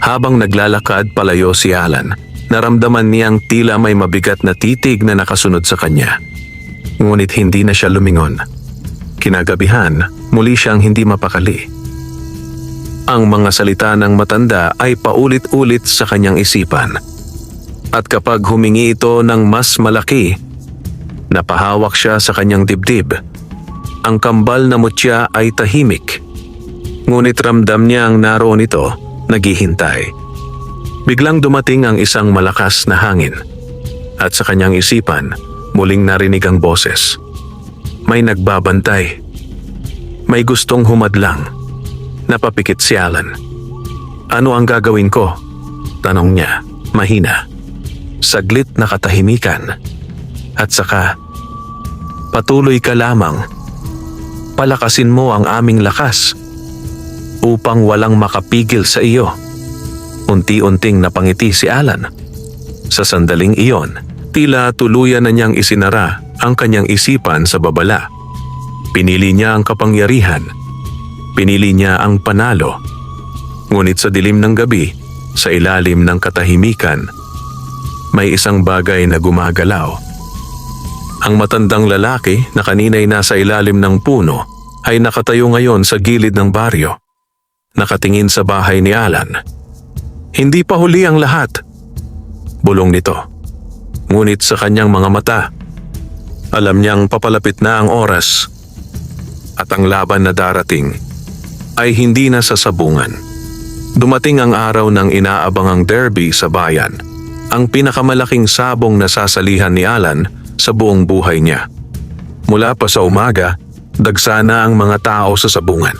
Habang naglalakad palayo si Alan, naramdaman niyang tila may mabigat na titig na nakasunod sa kanya. Ngunit hindi na siya lumingon. Kinagabihan, muli siyang hindi mapakali. Ang mga salita ng matanda ay paulit-ulit sa kanyang isipan. At kapag humingi ito ng mas malaki, napahawak siya sa kanyang dibdib. Ang kambal na mutya ay tahimik. Ngunit ramdam niya ang naroon ito, naghihintay. Biglang dumating ang isang malakas na hangin. At sa kanyang isipan, muling narinig ang boses. May nagbabantay. May gustong humadlang. Napapikit si Alan. Ano ang gagawin ko? Tanong niya, mahina. Saglit na katahimikan. At saka, patuloy ka lamang. Palakasin mo ang aming lakas upang walang makapigil sa iyo. Unti-unting napangiti si Alan. Sa sandaling iyon, tila tuluyan na niyang isinara ang kanyang isipan sa babala. Pinili niya ang kapangyarihan. Pinili niya ang panalo. Ngunit sa dilim ng gabi, sa ilalim ng katahimikan, may isang bagay na gumagalaw. Ang matandang lalaki na kanina'y nasa ilalim ng puno ay nakatayo ngayon sa gilid ng baryo. Nakatingin sa bahay ni Alan. Hindi pa huli ang lahat. Bulong nito. Ngunit sa kanyang mga mata, alam niyang papalapit na ang oras at ang laban na darating ay hindi na sa sabungan. Dumating ang araw ng inaabangang derby sa bayan, ang pinakamalaking sabong na sasalihan ni Alan sa buong buhay niya. Mula pa sa umaga, dagsa na ang mga tao sa sabungan.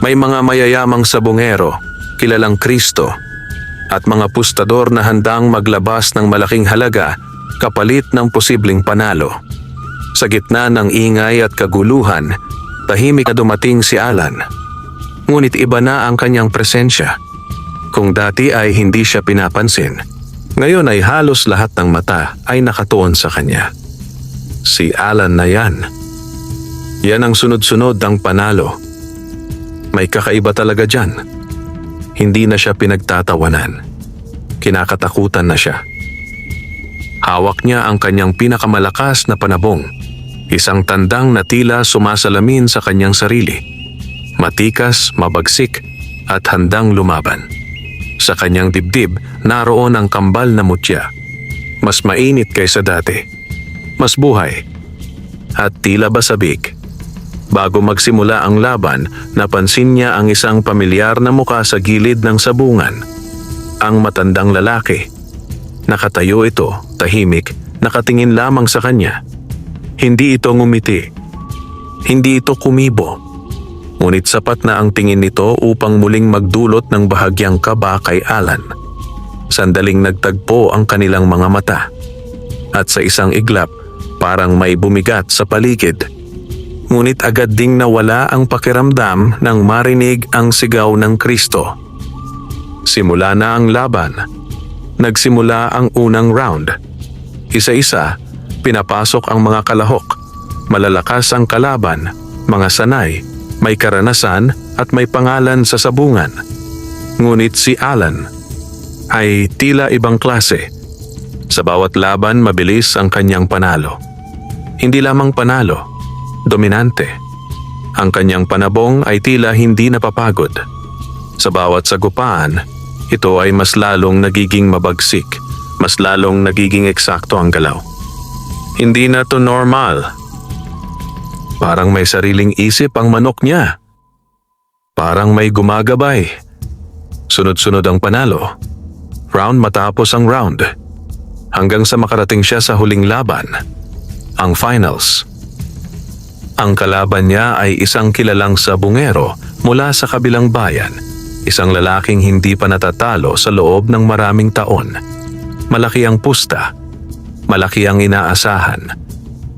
May mga mayayamang sabungero, kilalang Kristo, at mga pustador na handang maglabas ng malaking halaga kapalit ng posibleng panalo. Sa gitna ng ingay at kaguluhan, tahimik na dumating si Alan. Ngunit iba na ang kanyang presensya. Kung dati ay hindi siya pinapansin, ngayon ay halos lahat ng mata ay nakatuon sa kanya. Si Alan na yan. Yan ang sunod-sunod ang panalo. May kakaiba talaga dyan. Hindi na siya pinagtatawanan. Kinakatakutan na siya. Hawak niya ang kanyang pinakamalakas na panabong. Isang tandang na tila sumasalamin sa kanyang sarili. Matikas, mabagsik, at handang lumaban. Sa kanyang dibdib, naroon ang kambal na mutya. Mas mainit kaysa dati. Mas buhay, at tila basabik. Bago magsimula ang laban, napansin niya ang isang pamilyar na muka sa gilid ng sabungan. Ang matandang lalaki. Nakatayo ito, tahimik, nakatingin lamang sa kanya. Hindi ito ngumiti. Hindi ito kumibo. Ngunit sapat na ang tingin nito upang muling magdulot ng bahagyang kaba kay Alan. Sandaling nagtagpo ang kanilang mga mata. At sa isang iglap, parang may bumigat sa paligid. Ngunit agad ding nawala ang pakiramdam nang marinig ang sigaw ng Kristo. Simula na ang laban. Nagsimula ang unang round. Isa-isa, pinapasok ang mga kalahok. Malalakas ang kalaban, mga sanay, may karanasan at may pangalan sa sabungan. Ngunit si Alan ay tila ibang klase. Sa bawat laban, mabilis ang kanyang panalo. Hindi lamang panalo, dominante. Ang kanyang panabong ay tila hindi napapagod. Sa bawat sagupaan, ito ay mas lalong nagiging mabagsik, mas lalong nagiging eksakto ang galaw. Hindi na to normal. Parang may sariling isip ang manok niya. Parang may gumagabay. Sunod-sunod ang panalo. Round matapos ang round. Hanggang sa makarating siya sa huling laban, ang finals. Ang kalaban niya ay isang kilalang sabungero mula sa kabilang bayan, isang lalaking hindi pa natatalo sa loob ng maraming taon. Malaki ang pusta, malaki ang inaasahan.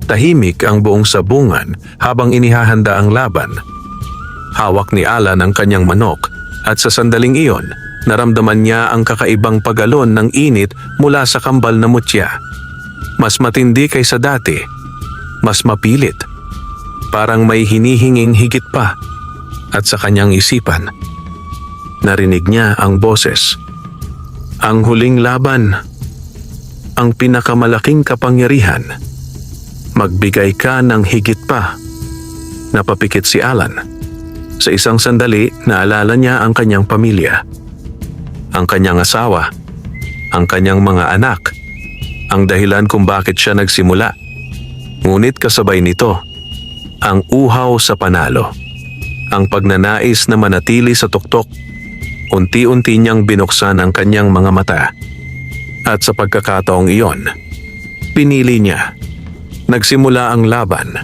Tahimik ang buong sabungan habang inihahanda ang laban. Hawak ni Alan ang kanyang manok at sa sandaling iyon, naramdaman niya ang kakaibang pagalon ng init mula sa kambal na mutya. Mas matindi kaysa dati, mas mapilit. Parang may hinihinging higit pa. At sa kanyang isipan, narinig niya ang boses. Ang huling laban, ang pinakamalaking kapangyarihan. Magbigay ka ng higit pa. Napapikit si Alan. Sa isang sandali, naalala niya ang kanyang pamilya. Ang kanyang asawa, ang kanyang mga anak, ang dahilan kung bakit siya nagsimula. Ngunit kasabay nito, Ang uhaw sa panalo. Ang pagnanais na manatili sa tuktok. Unti-unti niyang binuksan ang kanyang mga mata. At sa pagkakataong iyon, pinili niya. Nagsimula ang laban.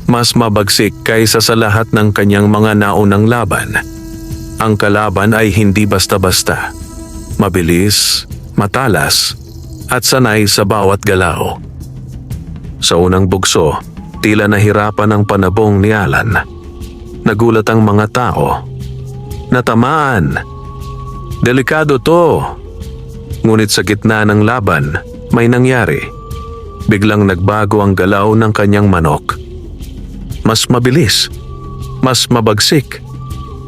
Mas mabagsik kaysa sa lahat ng kanyang mga naunang laban. Ang kalaban ay hindi basta-basta. Mabilis, matalas, at sanay sa bawat galaw. Sa unang bugso, tila nahirapan ang panabong ni Alan. Nagulat ang mga tao. Natamaan. Delikado to. Ngunit sa gitna ng laban, may nangyari. Biglang nagbago ang galaw ng kanyang manok. Mas mabilis, mas mabagsik,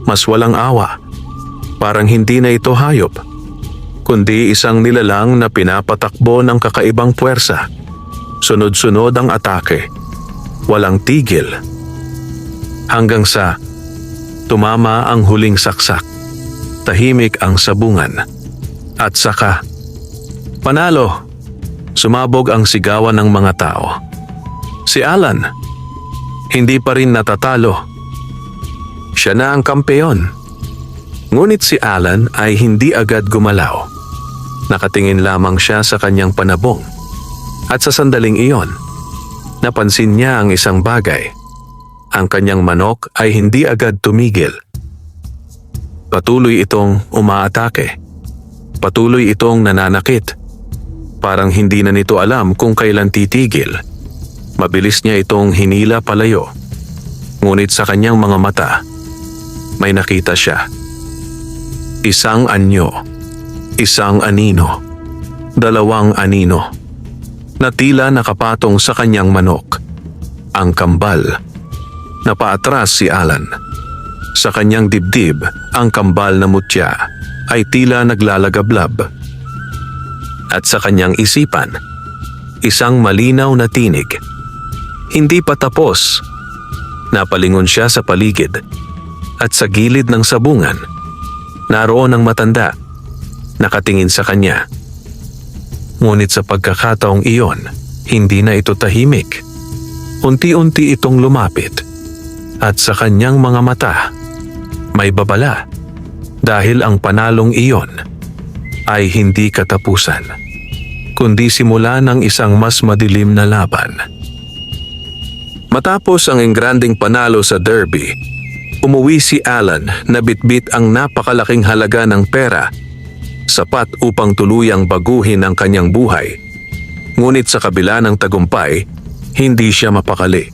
mas walang awa. Parang hindi na ito hayop, kundi isang nilalang na pinapatakbo ng kakaibang puwersa. Sunod-sunod ang atake, walang tigil. Hanggang sa tumama ang huling saksak, tahimik ang sabungan. At saka, panalo! Sumabog ang sigawan ng mga tao. Si Alan, hindi pa rin natatalo. Siya na ang kampeon. Ngunit si Alan ay hindi agad gumalaw. Nakatingin lamang siya sa kanyang panabong. At sa sandaling iyon, napansin niya ang isang bagay. Ang kanyang manok ay hindi agad tumigil. Patuloy itong umaatake. Patuloy itong nananakit. Parang hindi na nito alam kung kailan titigil. Mabilis niya itong hinila palayo. Ngunit sa kanyang mga mata, may nakita siya. Isang anyo, isang anino, dalawang anino, na tila nakapatong sa kanyang manok. Ang kambal. Napaatras si Alan. Sa kanyang dibdib, ang kambal na mutya ay tila naglalagablab. At sa kanyang isipan, isang malinaw na tinig. Hindi pa tapos. Napalingon siya sa paligid. At sa gilid ng sabungan, naroon ang matanda. Nakatingin sa kanya. Ngunit sa pagkakataong iyon, hindi na ito tahimik. Unti-unti itong lumapit. At sa kanyang mga mata, may babala. Dahil ang panalong iyon ay hindi katapusan, kundi simula ng isang mas madilim na laban. Matapos ang engranding panalo sa derby, umuwi si Alan na bitbit ang napakalaking halaga ng pera, sapat upang tuluyang baguhin ang kanyang buhay. Ngunit sa kabila ng tagumpay, hindi siya mapakali.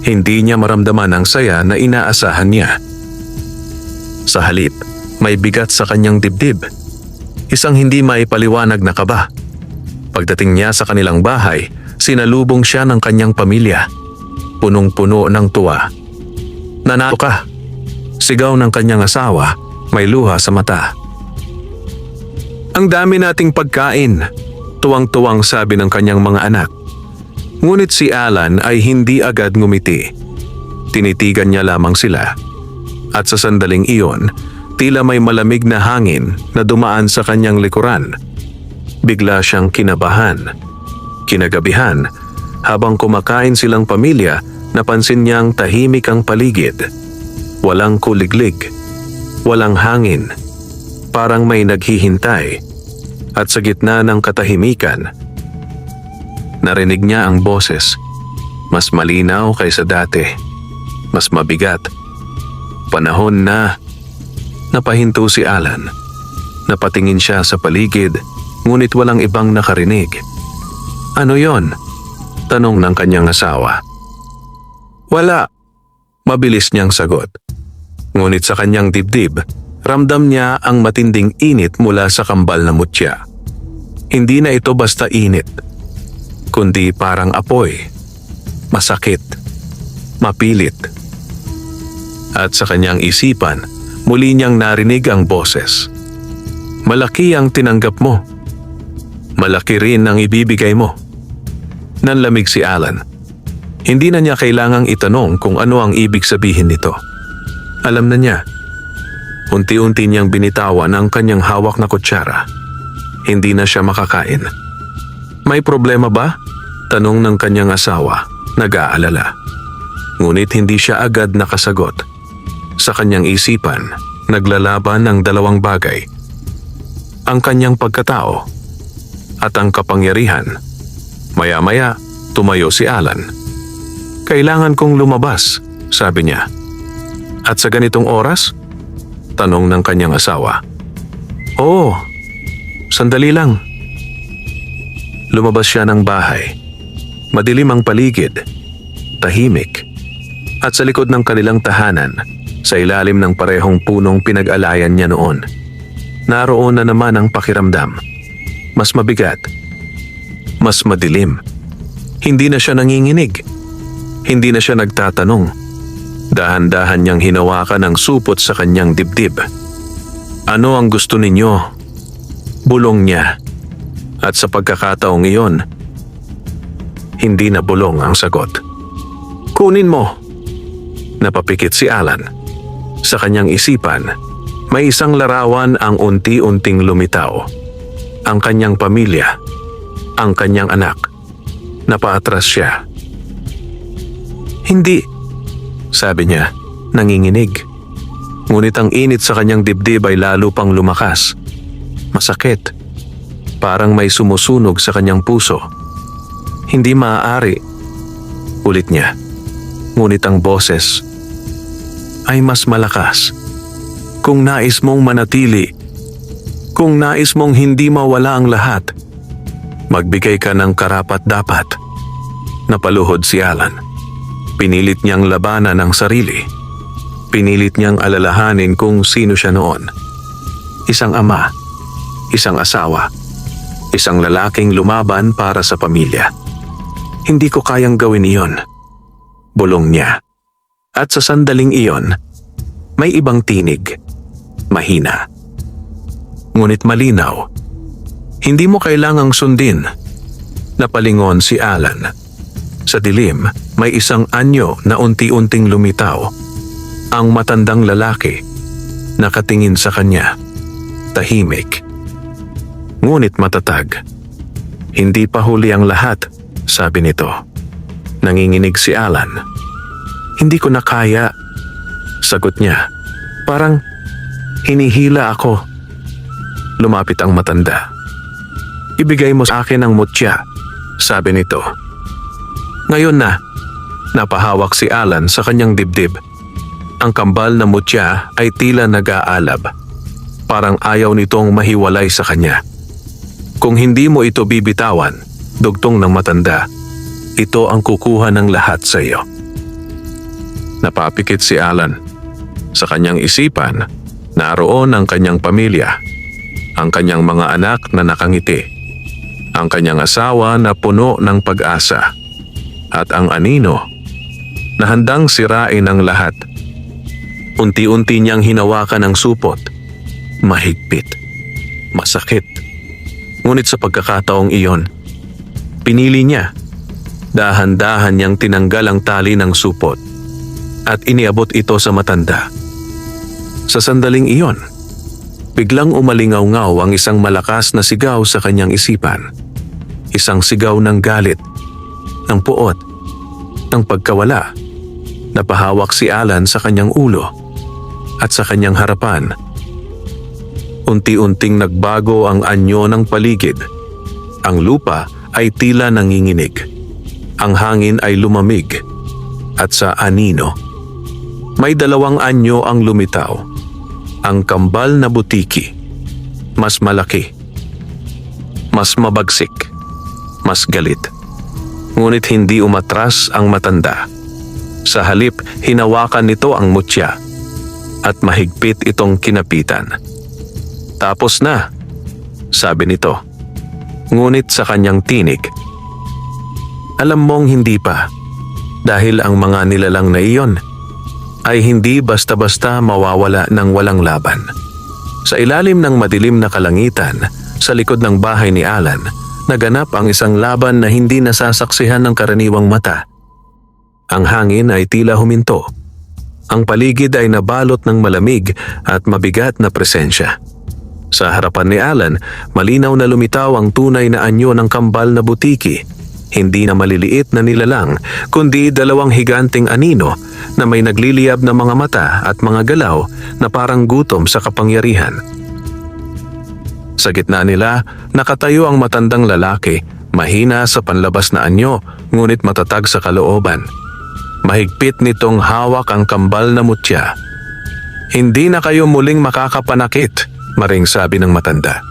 Hindi niya maramdaman ang saya na inaasahan niya. Sa halip, may bigat sa kanyang dibdib. Isang hindi maipaliwanag na kaba. Pagdating niya sa kanilang bahay, sinalubong siya ng kanyang pamilya. Punong-puno ng tuwa. "Nanalo ka!" Sigaw ng kanyang asawa, may luha sa mata. "Ang dami nating pagkain!" Tuwang-tuwang sabi ng kanyang mga anak. Ngunit si Alan ay hindi agad ngumiti. Tinitigan niya lamang sila. At sa sandaling iyon, tila may malamig na hangin na dumaan sa kanyang likuran. Bigla siyang kinabahan. Kinagabihan, habang kumakain silang pamilya, napansin niyang tahimik ang paligid. Walang kuliglig, walang hangin, parang may naghihintay. At sa gitna ng katahimikan, narinig niya ang boses. Mas malinaw kaysa dati, mas mabigat. Panahon na. Napahinto si Alan. Napatingin siya sa paligid, ngunit walang ibang nakarinig. "Ano yon?" tanong ng kanyang asawa. "Wala," mabilis niyang sagot. Ngunit sa kanyang dibdib, ramdam niya ang matinding init mula sa kambal na mutya. Hindi na ito basta init, kundi parang apoy. Masakit, mapilit. At sa kanyang isipan, muli niyang narinig ang boses. "Malaki ang tinanggap mo. Malaki rin ang ibibigay mo." Nanlamig si Alan. Hindi na niya kailangang itanong kung ano ang ibig sabihin nito. Alam na niya. Unti-unti niyang binitawan ang kanyang hawak na kutsara. Hindi na siya makakain. "May problema ba?" tanong ng kanyang asawa, nag-aalala. Ngunit hindi siya agad nakasagot. Sa kanyang isipan, naglalaban ang dalawang bagay. Ang kanyang pagkatao at ang kapangyarihan. Maya-maya, tumayo si Alan. "Kailangan kong lumabas," sabi niya. "At sa ganitong oras?" tanong ng kanyang asawa. "Oo, sandali lang." Lumabas siya ng bahay. Madilim ang paligid, tahimik, at sa likod ng kanilang tahanan, sa ilalim ng parehong punong pinag-alayan niya noon, naroon na naman ang pakiramdam. Mas mabigat, mas madilim. Hindi na siya nanginginig. Hindi na siya nagtatanong. Dahan-dahan niyang hinawakan ang supot sa kanyang dibdib. "Ano ang gusto ninyo?" Bulong niya. At sa pagkakataong iyon, hindi na bulong ang sagot. "Kunin mo!" Napapikit si Alan. Sa kanyang isipan, may isang larawan ang unti-unting lumitaw. Ang kanyang pamilya, ang kanyang anak. Napaatras siya. "Hindi," sabi niya, nanginginig. Ngunit ang init sa kanyang dibdib ay lalo pang lumakas. Masakit. Parang may sumusunog sa kanyang puso. "Hindi maaari," ulit niya. Ngunit ang boses ay mas malakas. "Kung nais mong manatili, kung nais mong hindi mawala ang lahat, magbigay ka ng karapat-dapat." Napaluhod si Alan. Pinilit niyang labanan ang sarili. Pinilit niyang alalahanin kung sino siya noon. Isang ama, isang asawa, isang lalaking lumaban para sa pamilya. "Hindi ko kayang gawin iyon," bulong niya. At sa sandaling iyon, may ibang tinig, mahina. Ngunit malinaw. "Hindi mo kailangang sundin." Napalingon si Alan. Sa dilim, may isang anyo na unti-unting lumitaw. Ang matandang lalaki, nakatingin sa kanya, tahimik. Ngunit matatag. "Hindi pa huli ang lahat," sabi nito. Nanginginig si Alan. "Hindi ko na kaya," sagot niya. "Parang hinihila ako." Lumapit ang matanda. "Ibigay mo sa akin ang mutya," sabi nito. Ngayon na, napahawak si Alan sa kanyang dibdib. Ang kambal na mutya ay tila nag-aalab. Parang ayaw nitong mahiwalay sa kanya. "Kung hindi mo ito bibitawan," dugtong ng matanda, "ito ang kukuha ng lahat sa iyo." Napapikit si Alan. Sa kanyang isipan, naroon ang kanyang pamilya, ang kanyang mga anak na nakangiti, ang kanyang asawa na puno ng pag-asa, at ang anino na handang sirain ang lahat. Unti-unti niyang hinawakan ang supot. Mahigpit, masakit. Ngunit sa pagkakataong iyon, pinili niya. Dahan-dahan niyang tinanggal ang tali ng supot at iniabot ito sa matanda. Sa sandaling iyon, biglang umalingaw-ngaw ang isang malakas na sigaw sa kanyang isipan. Isang sigaw ng galit, ng puot, ng pagkawala. Napahawak si Alan sa kanyang ulo at sa kanyang harapan. Unti-unting nagbago ang anyo ng paligid. Ang lupa ay tila nanginginig. Ang hangin ay lumamig. At sa anino, may dalawang anyo ang lumitaw. Ang kambal na butiki. Mas malaki. Mas mabagsik. Mas galit. Ngunit hindi umatras ang matanda. Sa halip, hinawakan nito ang mutya at mahigpit itong kinapitan. "Tapos na," sabi nito. Ngunit sa kanyang tinig, "Alam mong hindi pa, dahil ang mga nilalang na iyon ay hindi basta-basta mawawala ng walang laban." Sa ilalim ng madilim na kalangitan, sa likod ng bahay ni Alan, naganap ang isang laban na hindi nasasaksihan ng karaniwang mata. Ang hangin ay tila huminto. Ang paligid ay nabalot ng malamig at mabigat na presensya. Sa harapan ni Alan, malinaw na lumitaw ang tunay na anyo ng kambal na butiki. Hindi na maliliit na nilalang, kundi dalawang higanting anino na may nagliliyab na mga mata at mga galaw na parang gutom sa kapangyarihan. Sa gitna nila, nakatayo ang matandang lalaki, mahina sa panlabas na anyo, ngunit matatag sa kalooban. Mahigpit nitong hawak ang kambal na mutya. "Hindi na kayo muling makakapanakit," maring sabi ng matanda.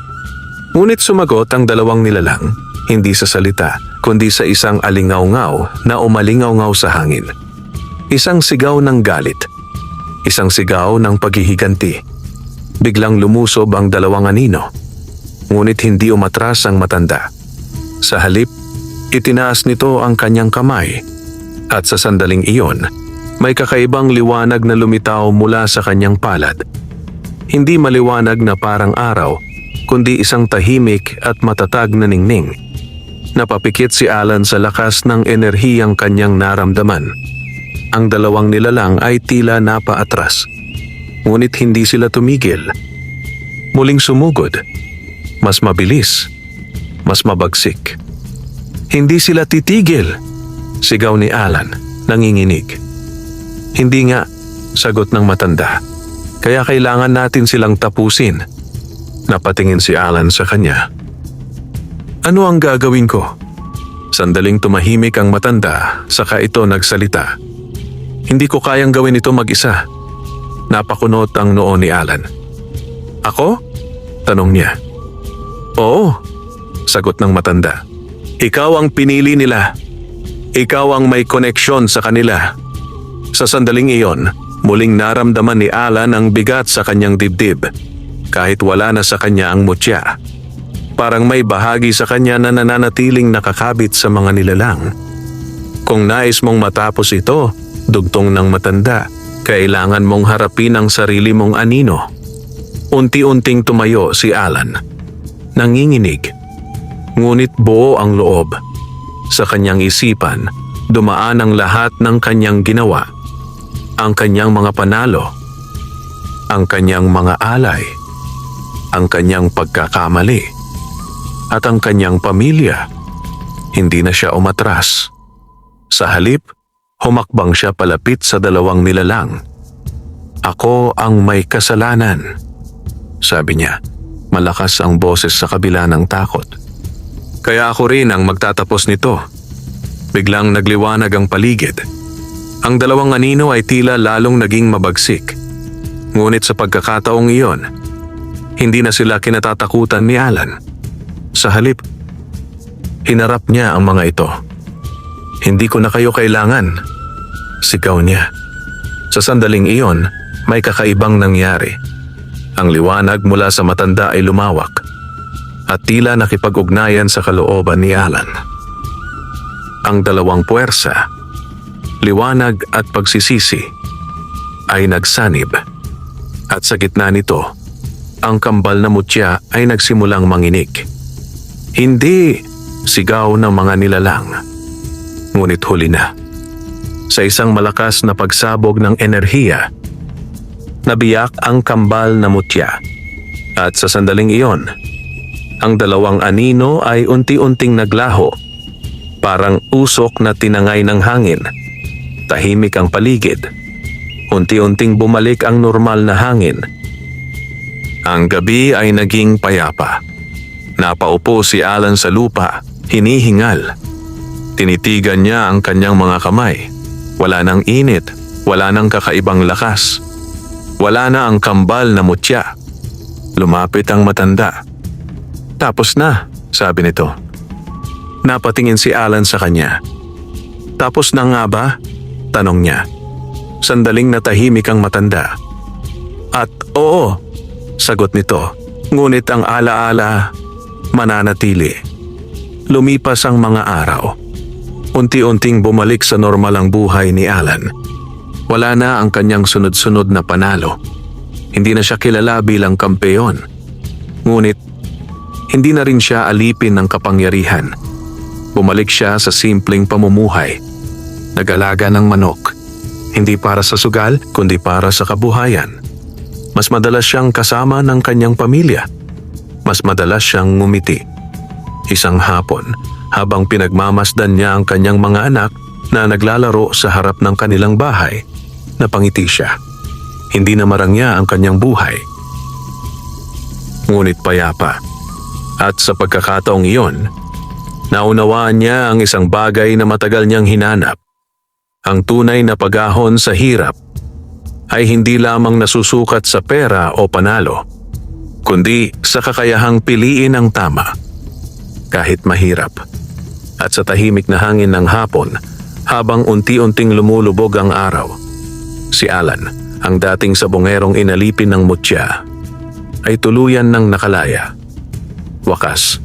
Ngunit sumagot ang dalawang nilalang, hindi sa salita, kundi sa isang alingaw-ngaw na umalingaw-ngaw sa hangin. Isang sigaw ng galit. Isang sigaw ng paghihiganti. Biglang lumusob ang dalawang anino. Ngunit hindi umatras ang matanda. Sa halip, itinaas nito ang kanyang kamay. At sa sandaling iyon, may kakaibang liwanag na lumitaw mula sa kanyang palad. Hindi maliwanag na parang araw, kundi isang tahimik at matatag na ningning. Napapikit si Alan sa lakas ng enerhiyang kanyang naramdaman. Ang dalawang nilalang ay tila napaatras. Ngunit hindi sila tumigil. Muling sumugod. Mas mabilis. Mas mabagsik. "Hindi sila titigil," sigaw ni Alan, nanginginig. "Hindi nga," sagot ng matanda. "Kaya kailangan natin silang tapusin." Napatingin si Alan sa kanya. "Ano ang gagawin ko?" Sandaling tumahimik ang matanda, saka ito nagsalita. "Hindi ko kayang gawin ito mag-isa." Napakunot ang noo ni Alan. "Ako?" tanong niya. "Oo," sagot ng matanda. "Ikaw ang pinili nila. Ikaw ang may koneksyon sa kanila." Sa sandaling iyon, muling naramdaman ni Alan ang bigat sa kanyang dibdib, kahit wala na sa kanya ang mutya. Parang may bahagi sa kanya na nananatiling nakakabit sa mga nilalang. "Kung nais mong matapos ito," dugtong ng matanda, "kailangan mong harapin ang sarili mong anino." Unti-unting tumayo si Alan. Nanginginig. Ngunit buo ang loob. Sa kanyang isipan, dumaan ang lahat ng kanyang ginawa. Ang kanyang mga panalo. Ang kanyang mga alay. Ang kanyang pagkakamali. At ang kanyang pamilya. Hindi na siya umatras. Sa halip, humakbang siya palapit sa dalawang nilalang. "Ako ang may kasalanan," sabi niya. Malakas ang boses sa kabila ng takot. "Kaya ako rin ang magtatapos nito." Biglang nagliwanag ang paligid. Ang dalawang anino ay tila lalong naging mabagsik. Ngunit sa pagkakataong iyon, hindi na sila kinatatakutan ni Alan. Sa halip, hinarap niya ang mga ito. "Hindi ko na kayo kailangan," sigaw niya. Sa sandaling iyon, may kakaibang nangyari. Ang liwanag mula sa matanda ay lumawak at tila nakipag-ugnayan sa kalooban ni Alan. Ang dalawang puwersa, liwanag at pagsisisi, ay nagsanib. At sa gitna nito, ang kambal na mutya ay nagsimulang manginig. "Hindi!" sigaw ng mga nilalang. Ngunit huli na. Sa isang malakas na pagsabog ng enerhiya, nabiyak ang kambal na mutya. At sa sandaling iyon, ang dalawang anino ay unti-unting naglaho. Parang usok na tinangay ng hangin. Tahimik ang paligid. Unti-unting bumalik ang normal na hangin. Ang gabi ay naging payapa. Napaupo si Alan sa lupa, hinihingal. Tinitigan niya ang kanyang mga kamay. Wala nang init, wala nang kakaibang lakas. Wala na ang kambal na mutya. Lumapit ang matanda. "Tapos na," sabi nito. Napatingin si Alan sa kanya. "Tapos na nga ba?" tanong niya. Sandaling natahimik ang matanda. "At oo," sagot nito. Ngunit ang alaala mananatili. Lumipas ang mga araw. Unti-unting bumalik sa normal ang buhay ni Alan. Wala na ang kanyang sunod-sunod na panalo. Hindi na siya kilala bilang kampeon. Ngunit, hindi na rin siya alipin ng kapangyarihan. Bumalik siya sa simpleng pamumuhay. Nag-alaga ng manok. Hindi para sa sugal, kundi para sa kabuhayan. Mas madalas siyang kasama ng kanyang pamilya. Mas madalas siyang ngumiti. Isang hapon, habang pinagmamasdan niya ang kanyang mga anak na naglalaro sa harap ng kanilang bahay. Napangiti siya. Hindi na marangya ang kanyang buhay. Ngunit payapa. At sa pagkakataong iyon, naunawaan niya ang isang bagay na matagal niyang hinanap. Ang tunay na pag-ahon sa hirap ay hindi lamang nasusukat sa pera o panalo, kundi sa kakayahang piliin ang tama. Kahit mahirap. At sa tahimik na hangin ng hapon, habang unti-unting lumulubog ang araw, si Alan, ang dating sabongerong inalipin ng mutya, ay tuluyan ng nakalaya. Wakas,